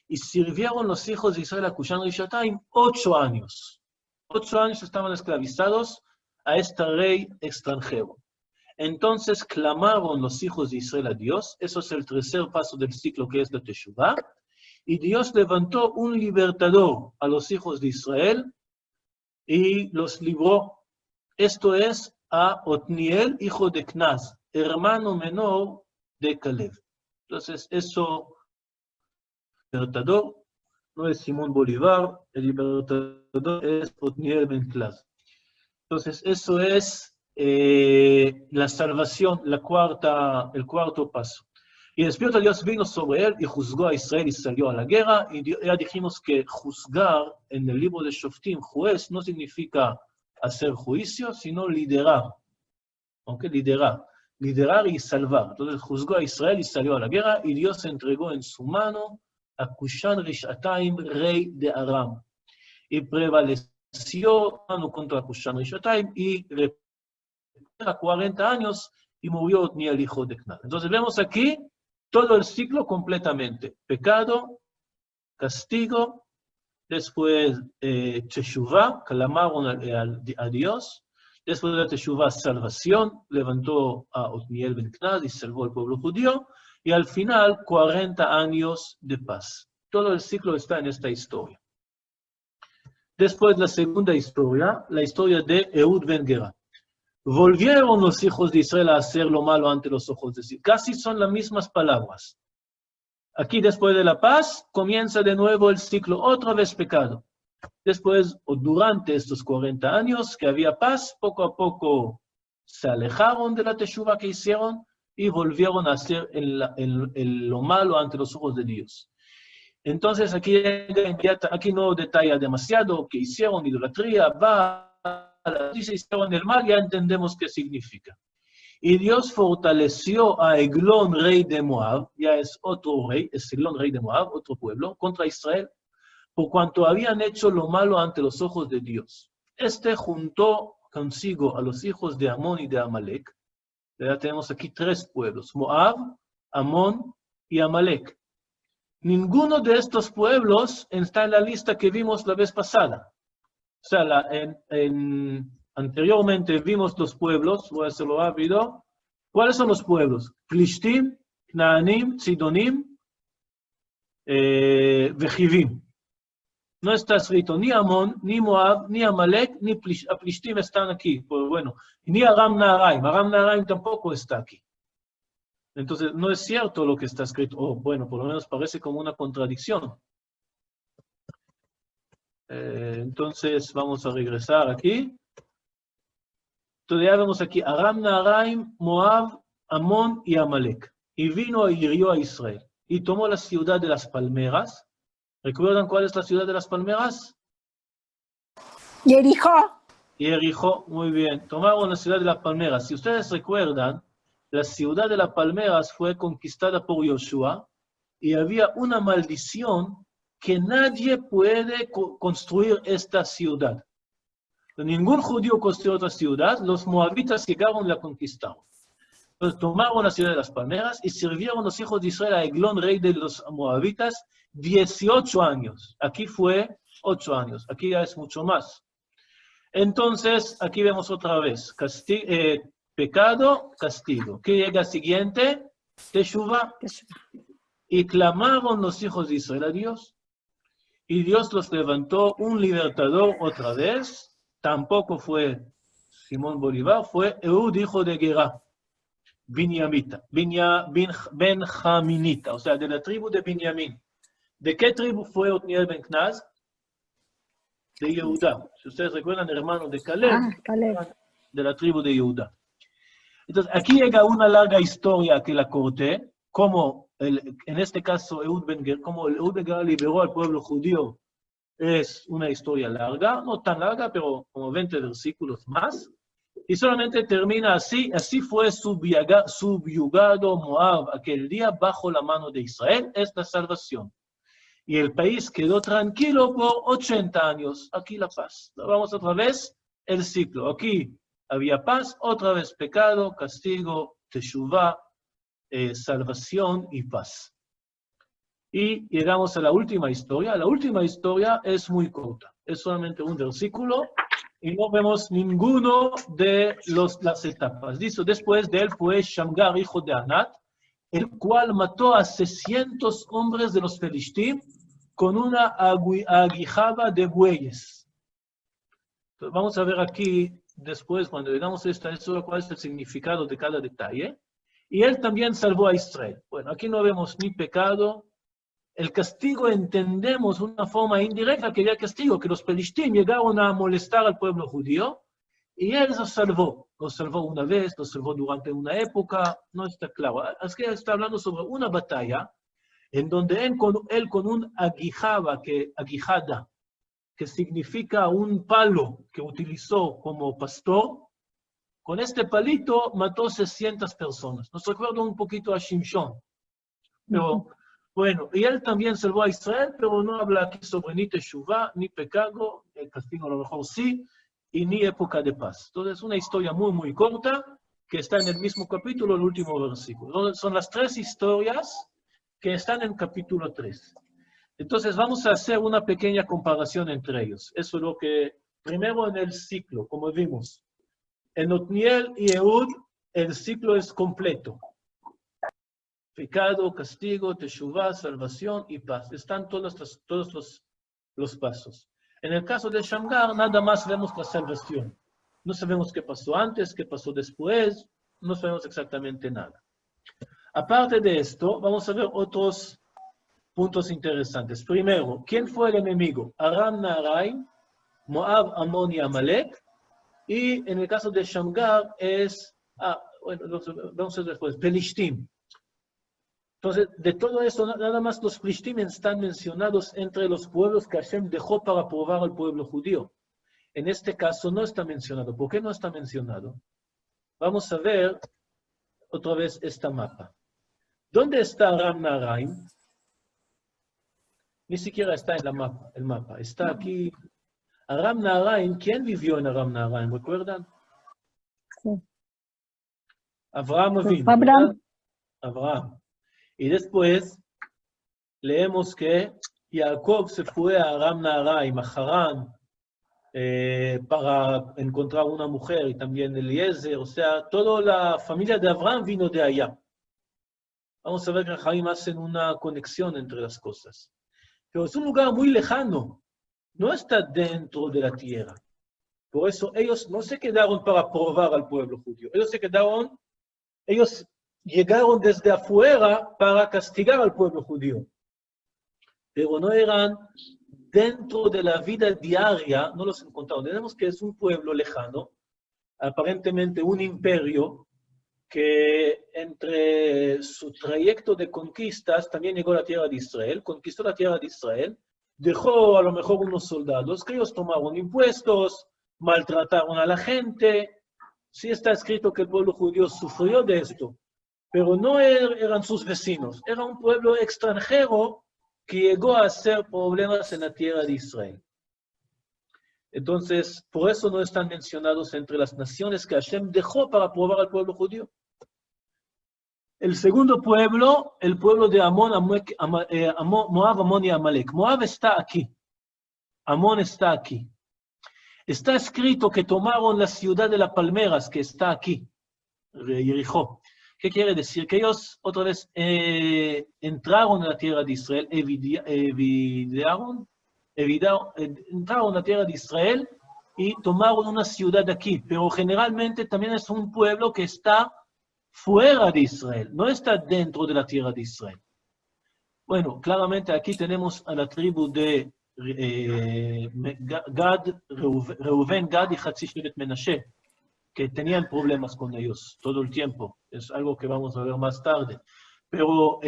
y sirvieron los hijos de Israel a Cushan Rishataim 8 años. 8 años estaban esclavizados a este rey extranjero. Entonces clamaron los hijos de Israel a Dios. Eso es el tercer paso del ciclo, que es la Teshuvah. Y Dios levantó un libertador a los hijos de Israel y los libró. Esto es a Otniel, hijo de Knaz, hermano menor de Caleb. Entonces, eso, el libertador no es Simón Bolívar, el libertador es Otniel ben Knaz. Entonces, eso es la salvación, el cuarto paso. Y el Espíritu de Dios vino sobre él y juzgó a Israel y salió a la guerra. Y ya dijimos que juzgar en el libro de Shoftim, juez, no significa hacer juicio, sino liderar. ¿Ok? Liderar y salvar. Entonces juzgó a Israel y salió a la guerra, y Dios entregó en su mano a Cushan Rishataim, rey de Aram. Y prevaleció contra Cushan Rishataim y a 40 años y murió Otniel, hijo de Knaz. Entonces vemos aquí todo el ciclo completamente. Pecado, castigo, después Teshuvah, clamaron a Dios. Después de la Teshuvah, salvación, levantó a Otniel ben Knaz y salvó al pueblo judío. Y al final, 40 años de paz. Todo el ciclo está en esta historia. Después la segunda historia, la historia de Ehud ben Gera. Volvieron los hijos de Israel a hacer lo malo ante los ojos de Dios. Casi son las mismas palabras. Aquí, después de la paz, comienza de nuevo el ciclo, otra vez pecado. Después, o durante estos 40 años que había paz, poco a poco se alejaron de la Teshuvah que hicieron y volvieron a hacer lo malo ante los ojos de Dios. Entonces, aquí no detalla demasiado que hicieron idolatría, dice hicieron el mal, ya entendemos qué significa. Y Dios fortaleció a Eglón, rey de Moab, ya es otro rey, es Eglón, rey de Moab, otro pueblo, contra Israel, por cuanto habían hecho lo malo ante los ojos de Dios. Este juntó consigo a los hijos de Amón y de Amalek. Ya tenemos aquí 3 pueblos, Moab, Amón y Amalek. Ninguno de estos pueblos está en la lista que vimos la vez pasada. O sea, anteriormente vimos los pueblos, voy a hacerlo rápido. ¿Cuáles son los pueblos? Plishtim, Knaanim, Sidonim, Vejivim. No está escrito ni Amón, ni Moab, ni Amalek, ni Plishtim están aquí. Pues bueno, ni Aram Naharaim. Aram Naharaim tampoco está aquí. Entonces, no es cierto lo que está escrito. Bueno, por lo menos parece como una contradicción. Entonces, vamos a regresar aquí. Entonces, ya vemos aquí Aram Naharaim, Moab, Amón y Amalek. Y vino y hirió a Israel. Y tomó la ciudad de las palmeras. ¿Recuerdan cuál es la ciudad de las palmeras? Jericó. Jericó, muy bien. Tomaron la ciudad de las palmeras. Si ustedes recuerdan, la ciudad de las palmeras fue conquistada por Yoshua y había una maldición que nadie puede construir esta ciudad. Ningún judío construyó otra ciudad, los moabitas llegaron y la conquistaron. Entonces tomaron la ciudad de las palmeras y sirvieron los hijos de Israel a Eglón, rey de los moabitas, 18 años. Aquí fue 8 años. Aquí ya es mucho más. Entonces, aquí vemos otra vez, pecado, castigo. ¿Qué llega siguiente? Teshuvah. Y clamaron los hijos de Israel a Dios. Y Dios los levantó un libertador otra vez. Tampoco fue Simón Bolívar, fue Ehud, hijo de Gerá, Benjaminita, o sea, de la tribu de Benjamín. ¿De qué tribu fue Otniel ben Knaz? De Yehuda. Si ustedes recuerdan, hermano de Caleb, de la tribu de Yehuda. Entonces, aquí llega una larga historia que la corté, como en este caso Ehud ben Gerá, como Ehud ben Gerá liberó al pueblo judío. Es una historia larga, no tan larga, pero como 20 versículos más. Y solamente termina así: así fue subyugado Moab aquel día bajo la mano de Israel, esta salvación. Y el país quedó tranquilo por 80 años. Aquí la paz. Vamos otra vez el ciclo. Aquí había paz, otra vez pecado, castigo, teshuvah, salvación y paz. Y llegamos a la última historia. La última historia es muy corta. Es solamente un versículo y no vemos ninguno de las etapas. Dice: después de él fue Shamgar, hijo de Anat, el cual mató a 600 hombres de los Filistín con una aguijada de bueyes. Entonces, vamos a ver aquí después, cuando llegamos a esta historia, cuál es el significado de cada detalle. Y él también salvó a Israel. Bueno, aquí no vemos ni pecado. El castigo entendemos de una forma indirecta que había castigo, que los Filistín llegaron a molestar al pueblo judío y él los salvó. Los salvó una vez, los salvó durante una época, no está claro. Es que está hablando sobre una batalla en donde él con un aguijada, que significa un palo que utilizó como pastor, con este palito mató 600 personas. Nos recuerda un poquito a Shimshon. Pero, bueno, y él también salvó a Israel, pero no habla aquí sobre ni teshuvah, ni pecado, el castigo a lo mejor sí, y ni época de paz. Entonces, es una historia muy, muy corta, que está en el mismo capítulo, el último versículo. Son las 3 historias que están en capítulo 3. Entonces, vamos a hacer una pequeña comparación entre ellos. Eso es lo que, primero en el ciclo, como vimos. En Otniel y Ehud, el ciclo es completo. Pecado, castigo, teshuvah, salvación y paz. Están todos los pasos. En el caso de Shamgar, nada más vemos la salvación. No sabemos qué pasó antes, qué pasó después, no sabemos exactamente nada. Aparte de esto, vamos a ver otros puntos interesantes. Primero, ¿quién fue el enemigo? Aram Naharaim, Moab, Amón y Amalek. Y en el caso de Shamgar es, vamos a ver después, Pelishtim. Entonces, de todo eso, nada más los Pelishtim están mencionados entre los pueblos que Hashem dejó para probar al pueblo judío. En este caso no está mencionado. ¿Por qué no está mencionado? Vamos a ver otra vez esta mapa. ¿Dónde está Aram Naharaim? Ni siquiera está en el mapa. Está aquí. Aram Naharaim, ¿quién vivió en Aram Naharaim? ¿Recuerdan? Sí. Abraham vino. Abraham. Y después leemos que Jacob se fue a Aram Naharaim, a Harán, para encontrar una mujer, y también Eliezer. O sea, toda la familia de Abraham vino de allá. Vamos a ver que Jaim hacen una conexión entre las cosas. Pero es un lugar muy lejano. No está dentro de la tierra. Por eso ellos no se quedaron para probar al pueblo judío. Ellos llegaron desde afuera para castigar al pueblo judío. Pero no eran dentro de la vida diaria, no los encontraron. Tenemos que es un pueblo lejano, aparentemente un imperio, que entre su trayecto de conquistas también llegó a la tierra de Israel, conquistó la tierra de Israel, dejó a lo mejor unos soldados que ellos tomaron impuestos, maltrataron a la gente. Sí está escrito que el pueblo judío sufrió de esto, pero no eran sus vecinos, era un pueblo extranjero que llegó a hacer problemas en la tierra de Israel. Entonces, por eso no están mencionados entre las naciones que Hashem dejó para probar al pueblo judío. El segundo pueblo, el pueblo de Moab, Amón y Amalek. Moab está aquí. Amón está aquí. Está escrito que tomaron la ciudad de las palmeras, que está aquí, Jericó. ¿Qué quiere decir? Que ellos otra vez entraron en la tierra de Israel, entraron en la tierra de Israel y tomaron una ciudad aquí. Pero generalmente también es un pueblo que está fuera de Israel, no está dentro de la tierra de Israel. Bueno, claramente aquí tenemos a la tribu de Reuven, Gad y Hatzi Shevet Menashe, que tenían problemas con ellos todo el tiempo. Es algo que vamos a ver más tarde. Pero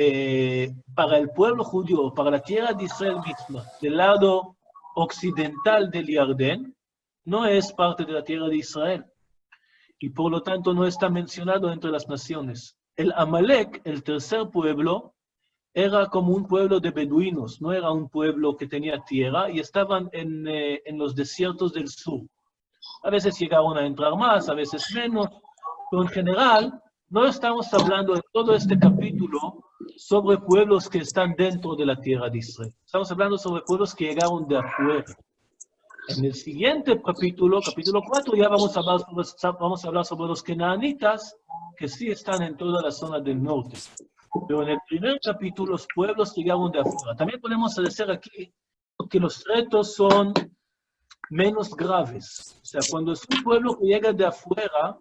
para el pueblo judío, para la tierra de Israel misma, del lado occidental del Jordán, no es parte de la tierra de Israel. Y por lo tanto no está mencionado entre las naciones. El Amalek, el tercer pueblo, era como un pueblo de beduinos, no era un pueblo que tenía tierra, y estaban en los desiertos del sur. A veces llegaron a entrar más, a veces menos, pero en general no estamos hablando en todo este capítulo sobre pueblos que están dentro de la tierra de Israel. Estamos hablando sobre pueblos que llegaron de afuera. En el siguiente capítulo, capítulo 4, ya vamos a hablar sobre los canaanitas, que sí están en toda la zona del norte. Pero en el primer capítulo, los pueblos llegaron de afuera. También podemos decir aquí que los retos son menos graves. O sea, cuando es un pueblo que llega de afuera,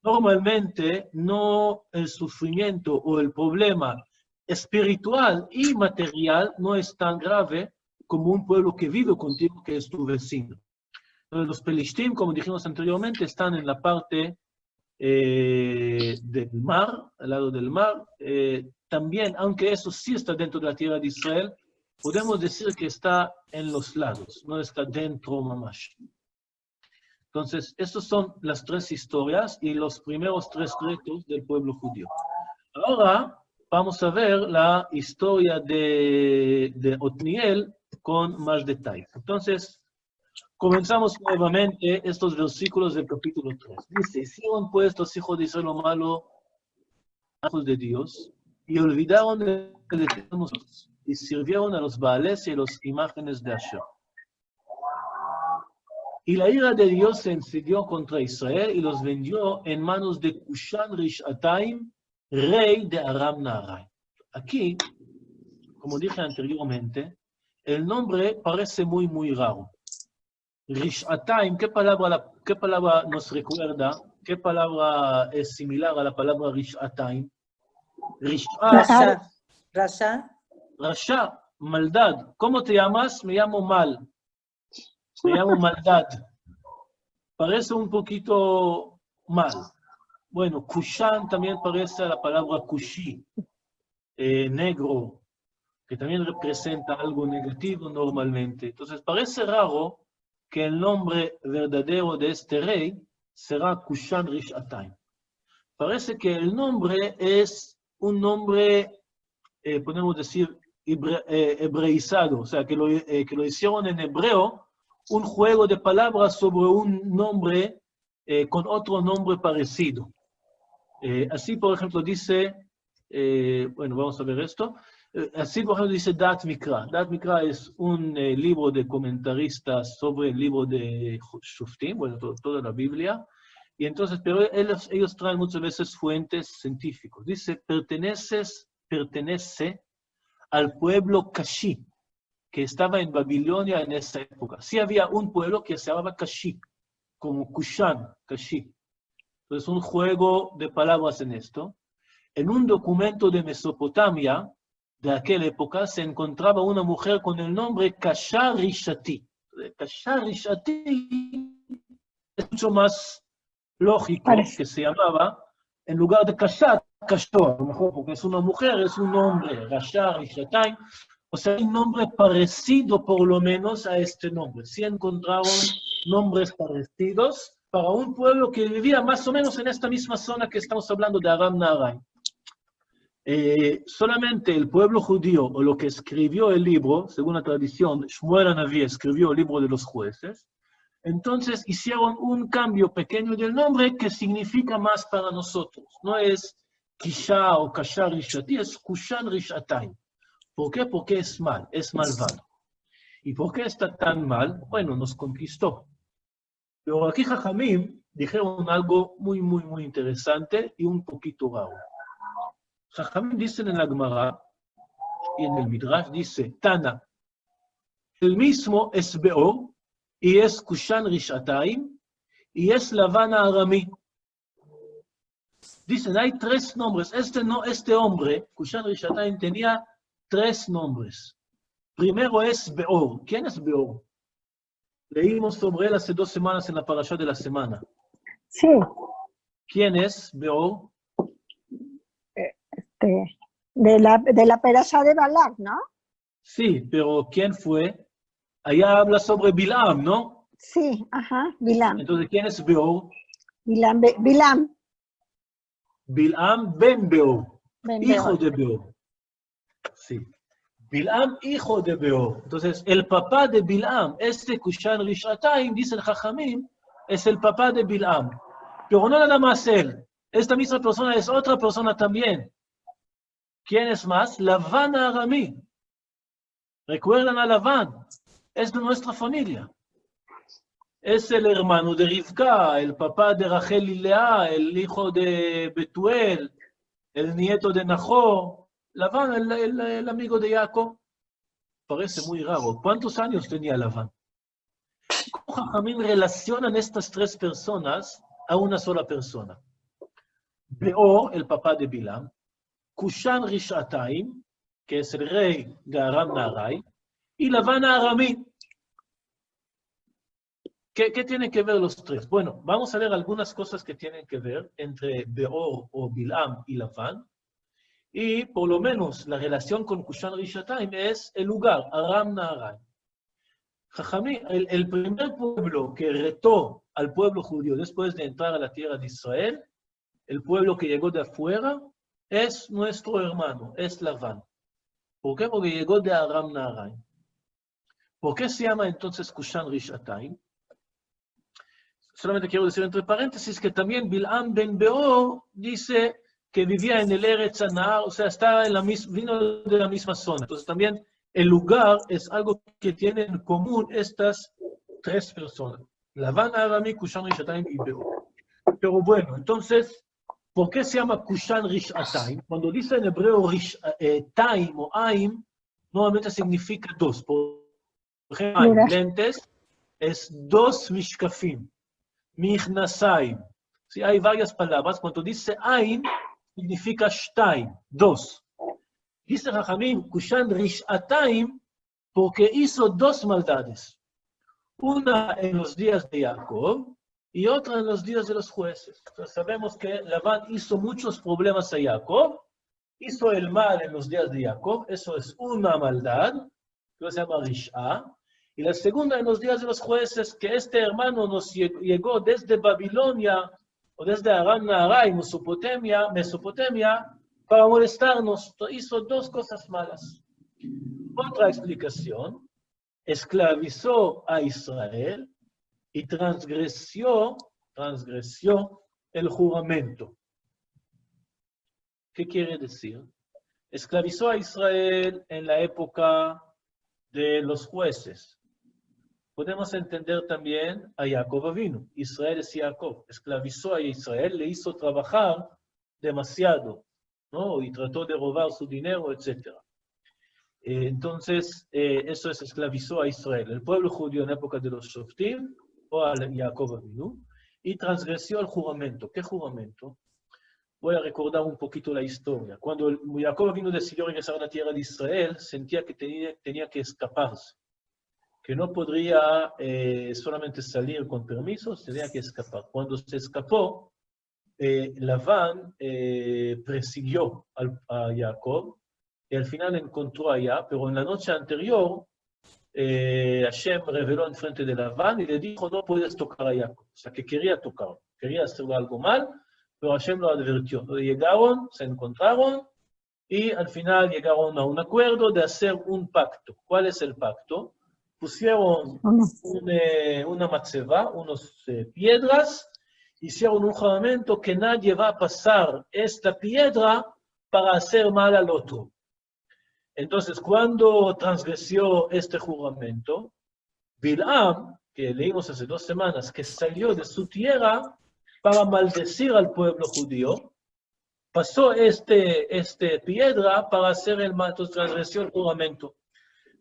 normalmente no el sufrimiento o el problema espiritual y material no es tan grave como un pueblo que vive contigo, que es tu vecino. Entonces, los Pelishtim, como dijimos anteriormente, están en la parte del mar, al lado del mar. También, aunque eso sí está dentro de la tierra de Israel, podemos decir que está en los lados, no está dentro mamash. Entonces, estas son las tres historias y los primeros tres retos del pueblo judío. Ahora vamos a ver la historia de Otniel con más detalles. Entonces, comenzamos nuevamente estos versículos del capítulo 3. Dice, hicieron pues los hijos de Israel lo malo, hijos de Dios, y olvidaron de Dios, y sirvieron a los Baales y a las imágenes de Asher. Y la ira de Dios se encendió contra Israel y los vendió en manos de Cushan Rishataim, rey de Aram Naharaim. Aquí, como dije anteriormente, el nombre parece muy raro. Rishataim, ¿qué palabra nos recuerda? ¿Qué palabra es similar a la palabra Rishataim? Rasha, maldad. ¿Cómo te llamas? Me llamo Mal. Me llamo Maldad. Parece un poquito mal. Bueno, Kushan también parece la palabra Kushi, negro, que también representa algo negativo normalmente. Entonces, parece raro que el nombre verdadero de este rey será Kushan Rishataim. Parece que el nombre es un nombre, podemos decir, hebreizado, o sea, que lo hicieron en hebreo, un juego de palabras sobre un nombre con otro nombre parecido. Así, por ejemplo, dice, bueno, vamos a ver esto. Así, por ejemplo, dice Dat Mikra. Dat Mikra es un libro de comentaristas sobre el libro de Shuftim, bueno, toda la Biblia. Y entonces, pero ellos traen muchas veces fuentes científicas. Dice, pertenece al pueblo Kashi, que estaba en Babilonia en esa época. Sí había un pueblo que se llamaba Kashi, como Kushan, Kashi. Entonces, un juego de palabras en esto. En un documento de Mesopotamia, de aquella época, se encontraba una mujer con el nombre Kasha Rishati. Kasha Rishati es mucho más lógico que se llamaba, en lugar de Kasha, Kashto, a lo mejor porque es una mujer, es un hombre, Rasha Rishatai. O sea, un nombre parecido por lo menos a este nombre. Sí encontraron nombres parecidos para un pueblo que vivía más o menos en esta misma zona que estamos hablando de Aram Naharaim. Solamente el pueblo judío, o lo que escribió el libro, según la tradición, Shmuel Hanaví escribió el libro de los jueces, entonces hicieron un cambio pequeño del nombre que significa más para nosotros. No es Kisha o Kasha Rishati, es Kushan Rishatayim. ¿Por qué? Porque es malvado. ¿Y por qué está tan mal? Bueno, nos conquistó. Pero aquí Jajamim dijeron algo muy interesante y un poquito raro. Jajamim dicen en la Gemara y en el Midrash, dice, Tana, el mismo es Beor y es Kushan Rishataim y es Lavana Aramí. Dicen, hay tres nombres. Este hombre, Kushan Rishataim, tenía tres nombres. Primero es Beor. ¿Quién es Beor? Leímos sobre él hace 2 semanas en la parasha de la semana. Sí. ¿Quién es Beor? De la perasha de Balak, ¿no? Sí, pero ¿quién fue? Allá habla sobre Bilam, ¿no? Sí, ajá, Bilam. Entonces, ¿quién es Beor? Bilam. Bilam ben Beor, Ben hijo Beor. de Beor. Sí. Bilam, hijo de Beor. Entonces, el papá de Bilam, este Kushan Rishataim, dice el Jajamim, es el papá de Bilam. Pero no nada más él. Esta misma persona es otra persona también. ¿Quién es más? Lavan Aramí. ¿Recuerdan a Lavan? Es de nuestra familia. Es el hermano de Rivka, el papá de Rachel y Lea, el hijo de Betuel, el nieto de Nahor. Lavan, el amigo de Jacob. Parece muy raro. ¿Cuántos años tenía Lavan? ¿Cómo Jajamim relacionan estas tres personas a una sola persona? Beor, el papá de Bilam, Kushan Rishataim, que es el rey de Aram Naharai, y Lavan Aramí. ¿Qué tienen que ver los tres? Bueno, vamos a ver algunas cosas que tienen que ver entre Beor o Bilam y Lavan. Y por lo menos la relación con Kushan Rishataim es el lugar, Aram Naharai. Jajamim, el primer pueblo que retó al pueblo judío después de entrar a la tierra de Israel, el pueblo que llegó de afuera, es nuestro hermano, es Lavan. ¿Por qué? Porque llegó de Aram Naharai. ¿Por qué se llama entonces Kushan Rishataim? Solamente quiero decir entre paréntesis que también Bilam ben Beor dice que vivía en el Eretz Anahar, o sea, vino de la misma zona. Entonces también el lugar es algo que tienen en común estas tres personas. Lavan, Aramí, Kushan Rishataim y Beor. Pero bueno, entonces, ¿por qué se llama Kushan Rishataim? Cuando dice en hebreo Taim o Aim, normalmente significa dos. Por ejemplo, lentes es dos mishkafim. Michnasayim. Sí, hay varias palabras. Cuando dice Ain, significa Shtaim, dos. Dice Jajamim, Kushan Rishataim, porque hizo dos maldades. Una en los días de Jacob y otra en los días de los jueces. Entonces sabemos que Labán hizo muchos problemas a Jacob, hizo el mal en los días de Jacob, eso es una maldad, que se llama Rish'a. Y la segunda en los días de los jueces, que este hermano nos llegó desde Babilonia, o desde Aram Naharai, Mesopotamia, para molestarnos. Hizo dos cosas malas. Otra explicación, esclavizó a Israel y transgresió el juramento. ¿Qué quiere decir? Esclavizó a Israel en la época de los jueces. Podemos entender también a Jacob Avinu. Israel es Jacob. Esclavizó a Israel, le hizo trabajar demasiado, ¿no? Y trató de robar su dinero, etc. Entonces, eso es esclavizó a Israel. El pueblo judío en la época de los Shoftim, o a Jacob Avinu, y transgresió el juramento. ¿Qué juramento? Voy a recordar un poquito la historia. Cuando Jacob Avinu decidió regresar a la tierra de Israel, sentía que tenía que escaparse. Que no podría solamente salir con permisos, tenía que escapar. Cuando se escapó, Labán persiguió a Jacob y al final encontró allá, pero en la noche anterior, Hashem reveló en frente de Labán y le dijo, no puedes tocar a Jacob. O sea, que quería tocar, quería hacerlo algo mal, pero Hashem lo advirtió. Entonces llegaron, se encontraron y al final llegaron a un acuerdo de hacer un pacto. ¿Cuál es el pacto? Pusieron una matzeva, unas piedras, hicieron un juramento que nadie va a pasar esta piedra para hacer mal al otro. Entonces, cuando transgresió este juramento, Bilam, que leímos hace 2 semanas, que salió de su tierra para maldecir al pueblo judío, pasó este piedra para hacer el manto, transgresión el juramento.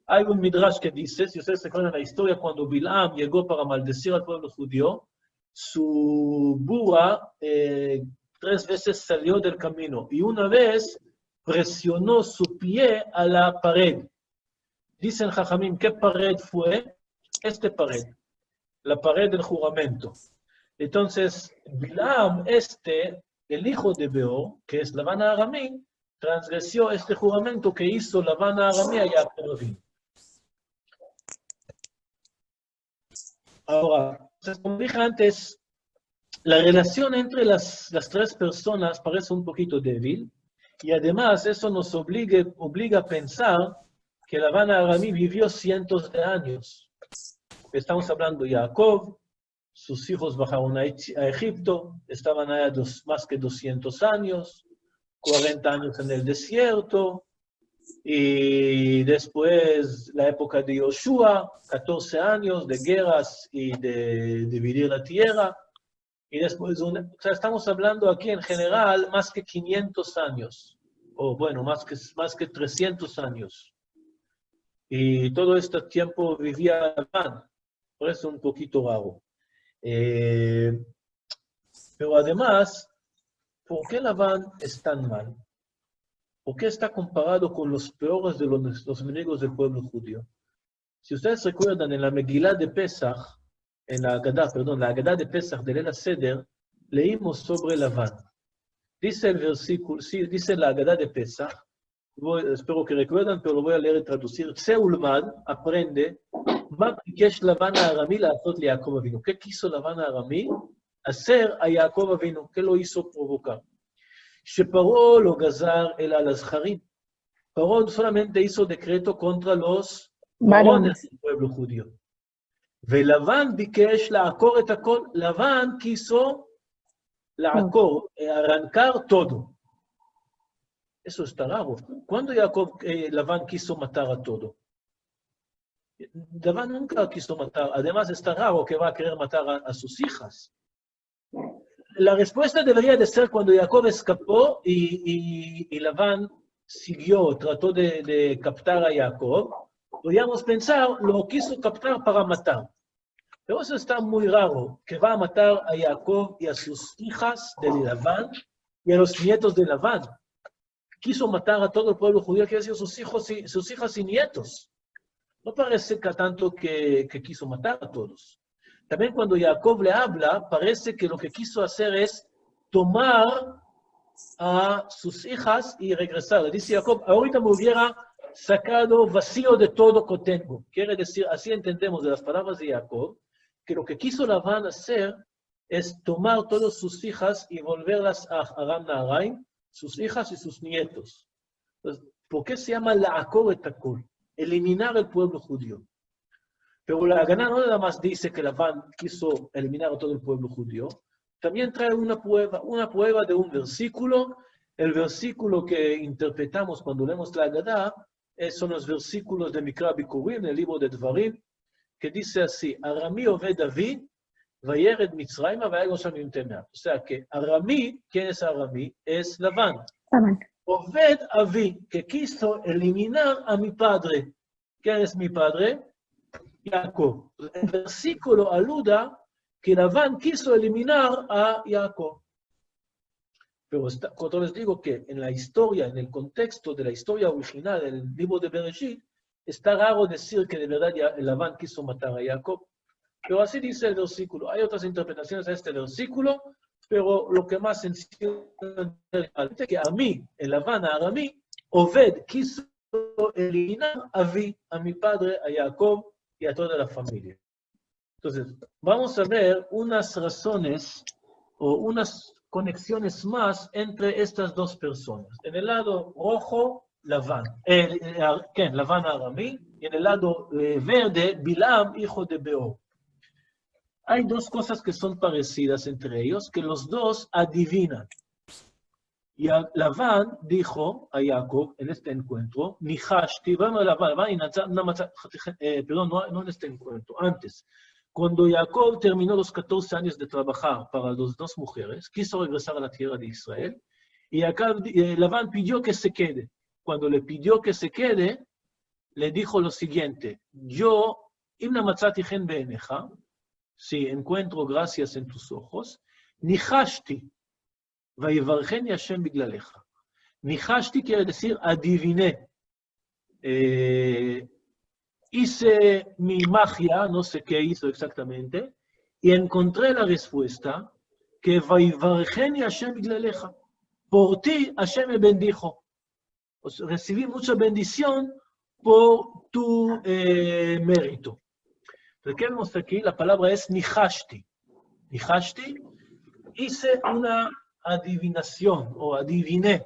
Hay un midrash que dice, si ustedes se acuerdan la historia, cuando Bilam llegó para maldecir al pueblo judío, su burra 3 veces salió del camino y una vez presionó su pie a la pared. Dicen Jajamim, ¿qué pared fue? Esta pared, la pared del juramento. Entonces, Bilam, el hijo de Beor, que es Labán Aramí, transgresió este juramento que hizo Labán Aramí a Jacob Avinu. Ahora, como dije antes, la relación entre las 3 personas parece un poquito débil, y además eso nos obliga a pensar que Labán Aramí vivió cientos de años. Estamos hablando de Jacob, sus hijos bajaron a Egipto, estaban allá más que 200 años, 40 años en el desierto, y después la época de Yoshua, 14 años de guerras y de dividir la tierra, y después, o sea, estamos hablando aquí en general más que 500 años, o bueno, más que 300 años. Y todo este tiempo vivía Labán, por eso un poquito raro. Pero además, ¿por qué Labán es tan mal? ¿Por qué está comparado con los peores de los enemigos del pueblo judío? Si ustedes recuerdan, en la Megilá de Pesach, la Agadá de Pesach de Leil Seder, leímos sobre Labán. Dice el versículo, sí, dice la Agadá de Pesach, espero que recuerden, pero lo voy a leer y traducir. Seulmad aprende, ¿qué quiso Labán Aramí hacer a Jacob Avinu? ¿Qué lo hizo provocar? Sheparó lo gazar el alazharim. Paró solamente hizo decreto contra los varones del pueblo judío. Labán bikesh לעקור את הכל. Labán quiso arrancar todo. Eso está raro. ¿Cuándo Labán quiso matar a todo? Labán nunca quiso matar. Además, está raro que va a querer matar a sus hijas. La respuesta debería de ser cuando Jacob escapó y Labán siguió, trató de captar a Jacob. Podríamos pensar, lo quiso captar para matar. Pero eso está muy raro, que va a matar a Jacob y a sus hijas de Labán y a los nietos de Labán. Quiso matar a todo el pueblo judío, que decir sus hijas y nietos. No parece tanto que quiso matar a todos. También cuando Jacob le habla, parece que lo que quiso hacer es tomar a sus hijas y regresar. Le dice Jacob, ahorita me hubiera sacado vacío de todo que tengo. Quiere decir, así entendemos de las palabras de Jacob, que lo que quiso Labán hacer es tomar todas sus hijas y volverlas a Aram Naharaim, sus hijas y sus nietos. Entonces, ¿por qué se llama La'akor et hakol? Eliminar el pueblo judío. Pero la Haganá no nada más dice que Labán quiso eliminar a todo el pueblo judío, también trae una prueba de un versículo. El versículo que interpretamos cuando leemos la Haganá son los versículos de Mikra Bikurim, en el libro de Dvarim, que dice así, Aramí oved David, vayered Mitzrayma, vayagol sham yimtemea. O sea que Aramí, ¿quién es Aramí? Es Labán. Oved Avi, que quiso eliminar a mi padre. ¿Quién es mi padre? Jacob. El versículo aluda que Labán quiso eliminar a Jacob. Pero cuando les digo que en la historia, en el contexto de la historia original del libro de Bereshit, está raro decir que de verdad Labán quiso matar a Jacob. Pero así dice el versículo. Hay otras interpretaciones a este versículo, pero lo que más sencillo es que a mí, el Labán a Aramí, Oved quiso eliminar a mi padre, a Jacob y a toda la familia. Entonces, vamos a ver unas razones o unas conexiones más entre estas dos personas. En el lado rojo, Labán, Labán Aramí, y en el lado verde, Bilam, hijo de Beor. Hay dos cosas que son parecidas entre ellos, que los dos adivinan. Y Labán dijo a Jacob en este encuentro, Nihashti, vamos a Labán, perdón, no en este encuentro, antes. Cuando Jacob terminó los 14 años de trabajar para las dos mujeres, quiso regresar a la tierra de Israel, y acá Labán pidió que se quede. Cuando le pidió que se quede, le dijo lo siguiente, yo, Imna Matzati Gen Be'eneja, si encuentro gracias en tus ojos, Nihashti, Vaivarjeni Hashem Biglaleja. Nihashti quiere decir adiviné. Hice mi magia, no sé qué hizo exactamente, y encontré la respuesta que Vaivarjeni Hashem Biglaleja. Por ti Hashem me bendijo. O sea, recibí mucha bendición por tu mérito. Entonces, ¿qué vemos aquí? La palabra es Nihashti. Nihashti, hice una adivinación o adiviné.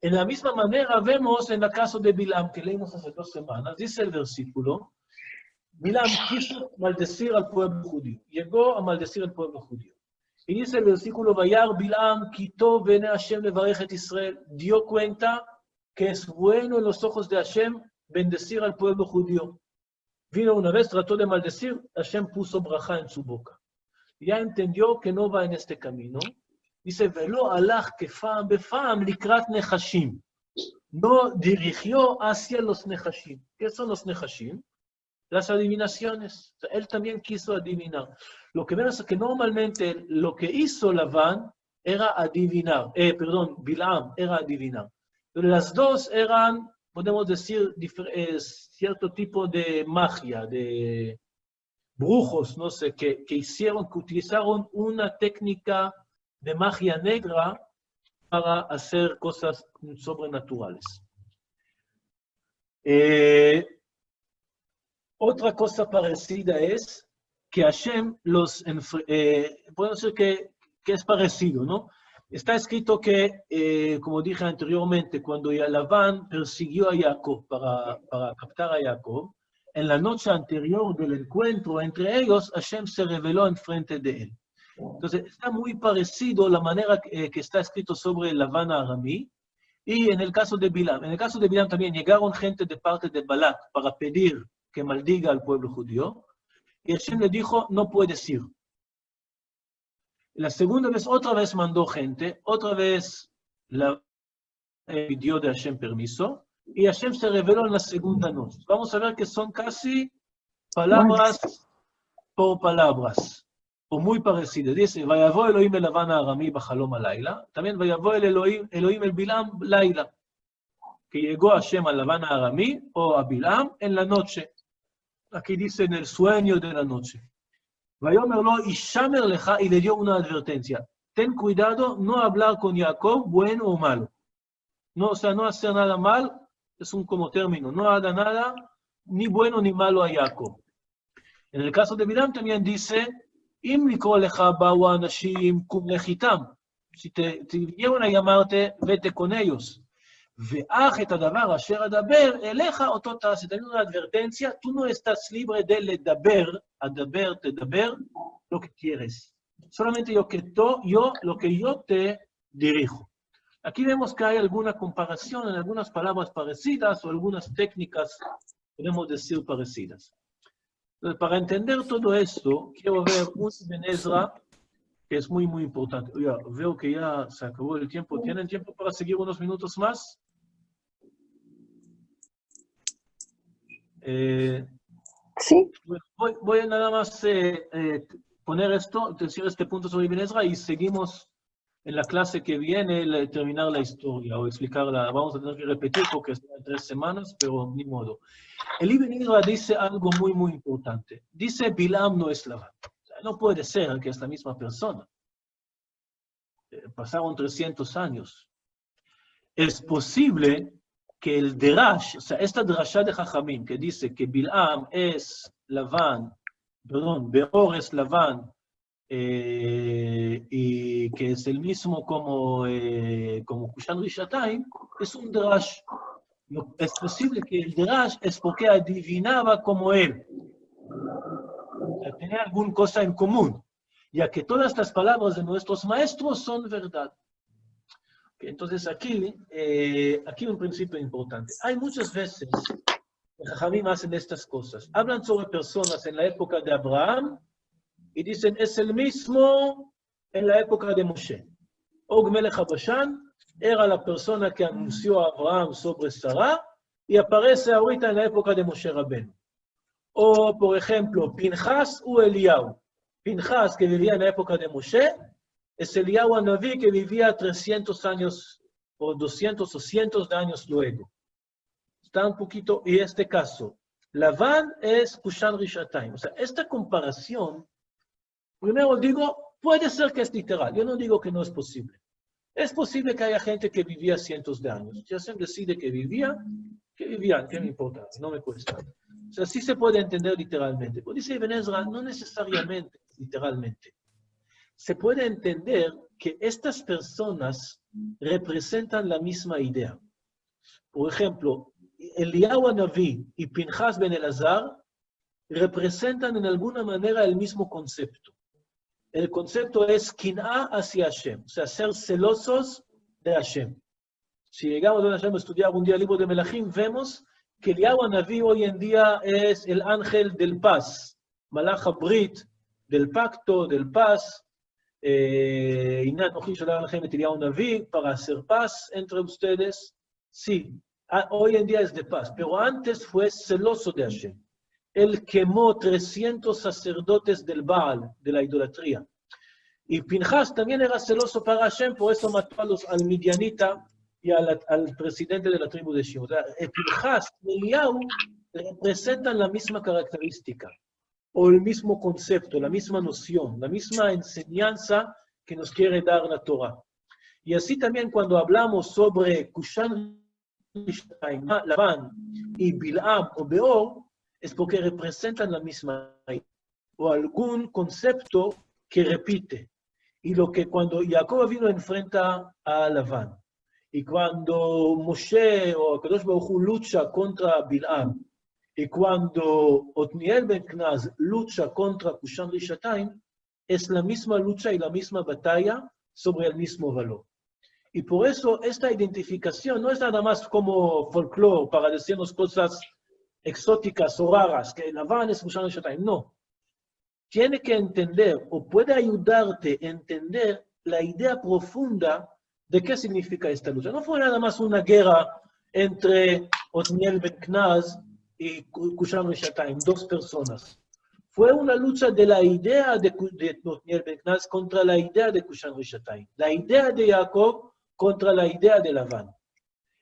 En la misma manera vemos en el caso de Bilam, que leímos hace 2 semanas, dice el versículo, Bilam quiso maldecir al pueblo judío, llegó a maldecir al pueblo judío. Y dice el versículo, Vayar Bilam quitó bene Hashem levarechet Israel, dio cuenta que es bueno en los ojos de Hashem bendecir al pueblo judío. Vino una vez, trató de maldecir, Hashem puso braja en su boca. Ya entendió que no va en este camino. Dice, Velo alach kefam befam likrat nechashim. No dirigió hacia los nechashim. ¿Qué son los nechashim? Las adivinaciones. O sea, él también quiso adivinar. Lo que vemos es que normalmente lo que hizo Labán era adivinar. Bilam era adivinar. Pero las dos eran, podemos decir, cierto tipo de magia, de brujos, no sé, que utilizaron una técnica de magia negra para hacer cosas sobrenaturales. Otra cosa parecida es que Hashem podemos decir que es parecido, ¿no? Está escrito que, como dije anteriormente, cuando Labán persiguió a Jacob para captar a Jacob, en la noche anterior del encuentro entre ellos, Hashem se reveló enfrente de él. Entonces, está muy parecido la manera que está escrito sobre Labán aramí, y en el caso de Bilam. En el caso de Bilam también llegaron gente de parte de Balak para pedir que maldiga al pueblo judío, y Hashem le dijo, no puedes ir. La segunda vez, otra vez mandó gente, otra vez pidió de Hashem permiso, y Hashem se reveló en la segunda noche. Vamos a ver que son casi palabras por palabras, o muy parecidas. Dice, Vayavo Elohim el Labán aramí b'chalom halayla, también Vayavo el Elohim el Bilam layla, que llegó Hashem al Labán aramí o a Bilam en la noche. Aquí dice en el sueño de la noche. Vayomerlo y shamer leja, y le dio una advertencia. Ten cuidado, no hablar con Jacob, bueno o malo. No, o sea, no hacer nada mal, es un como término. No haga nada, ni bueno ni malo a Jacob. En el caso de Bilam también dice, Im likro leja ba'u anashim kum lechitam. Si te vinieron a llamarte, vete con ellos. Ve'ach et hadavar asher adaber eleja oto ta'aseh. También una advertencia, tú no estás libre de tedaber, lo que quieres. Solamente lo que yo te dirijo. Aquí vemos que hay alguna comparación en algunas palabras parecidas o algunas técnicas, podemos decir, parecidas. Entonces, para entender todo esto, quiero ver un Ibn Ezra que es muy, muy importante. Oiga, veo que ya se acabó el tiempo. ¿Tienen tiempo para seguir unos minutos más? Sí. Voy a nada más poner esto, decir este punto sobre Ibn Ezra y seguimos en la clase que viene terminar la historia o explicarla. Vamos a tener que repetir porque es en 3 semanas, pero ni modo. El Ibn Ezra dice algo muy, muy importante. Dice, Bilam no es Labán. O sea, no puede ser que es la misma persona. Pasaron 300 años. Es posible que el Derash, o sea, esta Derashá de Jajamim, que dice que Bilam es Labán, perdón, Beor es Labán, y que es el mismo como Kushan Rishataim, es un Derash. Es posible que el Derash es porque adivinaba como él. O sea, tenía alguna cosa en común, ya que todas las palabras de nuestros maestros son verdad. Entonces aquí un principio importante. Hay muchas veces que Jajamim hacen estas cosas. Hablan sobre personas en la época de Abraham y dicen, es el mismo en la época de Moshe. Og Melech HaBashan era la persona que anunció a Abraham sobre Sarah y aparece ahorita en la época de Moshe Rabbeinu. O, por ejemplo, Pinchas o Eliyahu. Pinchas, que vivía en la época de Moshe, es Eliyahu Hanaví que vivía 300 años, o 200 o cientos de años luego. Está un poquito, y este caso, Labán es Kushan Rishatayim. O sea, esta comparación, primero digo, puede ser que es literal. Yo no digo que no es posible. Es posible que haya gente que vivía cientos de años. Ya se decide que vivían, ¿qué me importa? No me cuesta. O sea, sí se puede entender literalmente. Pero dice Ibn Ezra, no necesariamente literalmente. Se puede entender que estas personas representan la misma idea. Por ejemplo, Eliyahu Hanaví y Pinchas ben Elazar representan en alguna manera el mismo concepto. El concepto es kin'a hacia Hashem, o sea, ser celosos de Hashem. Si llegamos a Hashem a estudiar un día el libro de Melachim, vemos que Eliyahu Hanaví hoy en día es el ángel del paz, Malach HaBrit, del pacto, del paz, para hacer paz entre ustedes. Sí, hoy en día es de paz, pero antes fue celoso de Hashem. Él quemó 300 sacerdotes del Baal, de la idolatría. Y Pinchas también era celoso para Hashem, por eso mató al midianita y al presidente de la tribu de Shimon. O sea, Pinchas y Eliyahu representan la misma característica, o el mismo concepto, la misma noción, la misma enseñanza que nos quiere dar la Torah. Y así también cuando hablamos sobre Kushan, Labán y Bilam o Beor, es porque representan la misma idea, o algún concepto que repite. Y lo que cuando Jacob vino enfrenta a Labán, y cuando Moshe o Kadosh Baruj Hu lucha contra Bilam, y cuando Otniel ben Knaz lucha contra Kushan Rishatayim, es la misma lucha y la misma batalla sobre el mismo valor. Y por eso esta identificación no es nada más como folclore para decirnos cosas exóticas o raras, que Labán es Kushan Rishatayim. No. Tiene que entender, o puede ayudarte a entender la idea profunda de qué significa esta lucha. No fue nada más una guerra entre Otniel ben Knaz y Kushan Rishatayim, dos personas. Fue una lucha de la idea de Otniel ben Knaz contra la idea de Kushan Rishatayim. La idea de Jacob contra la idea de Labán.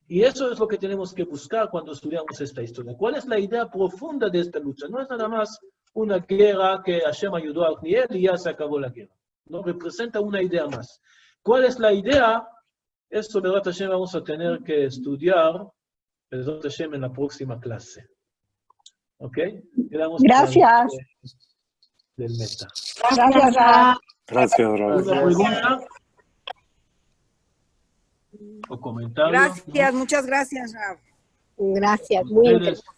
Y eso es lo que tenemos que buscar cuando estudiamos esta historia. ¿Cuál es la idea profunda de esta lucha? No es nada más una guerra que Hashem ayudó a Otniel y ya se acabó la guerra. No, representa una idea más. ¿Cuál es la idea? Esto, Be'ezrat Hashem, vamos a tener que estudiar, Be'ezrat Hashem, en la próxima clase. ¿Ok? Gracias. Del meta. Gracias, Rab. Gracias, Rab. ¿Una pregunta? ¿O comentario? Gracias, muchas gracias, Rab. Gracias, muy interesante.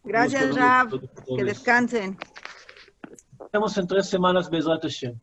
Gracias, Rab. Que descansen. Estamos en 3 semanas, Be'ezrat Hashem.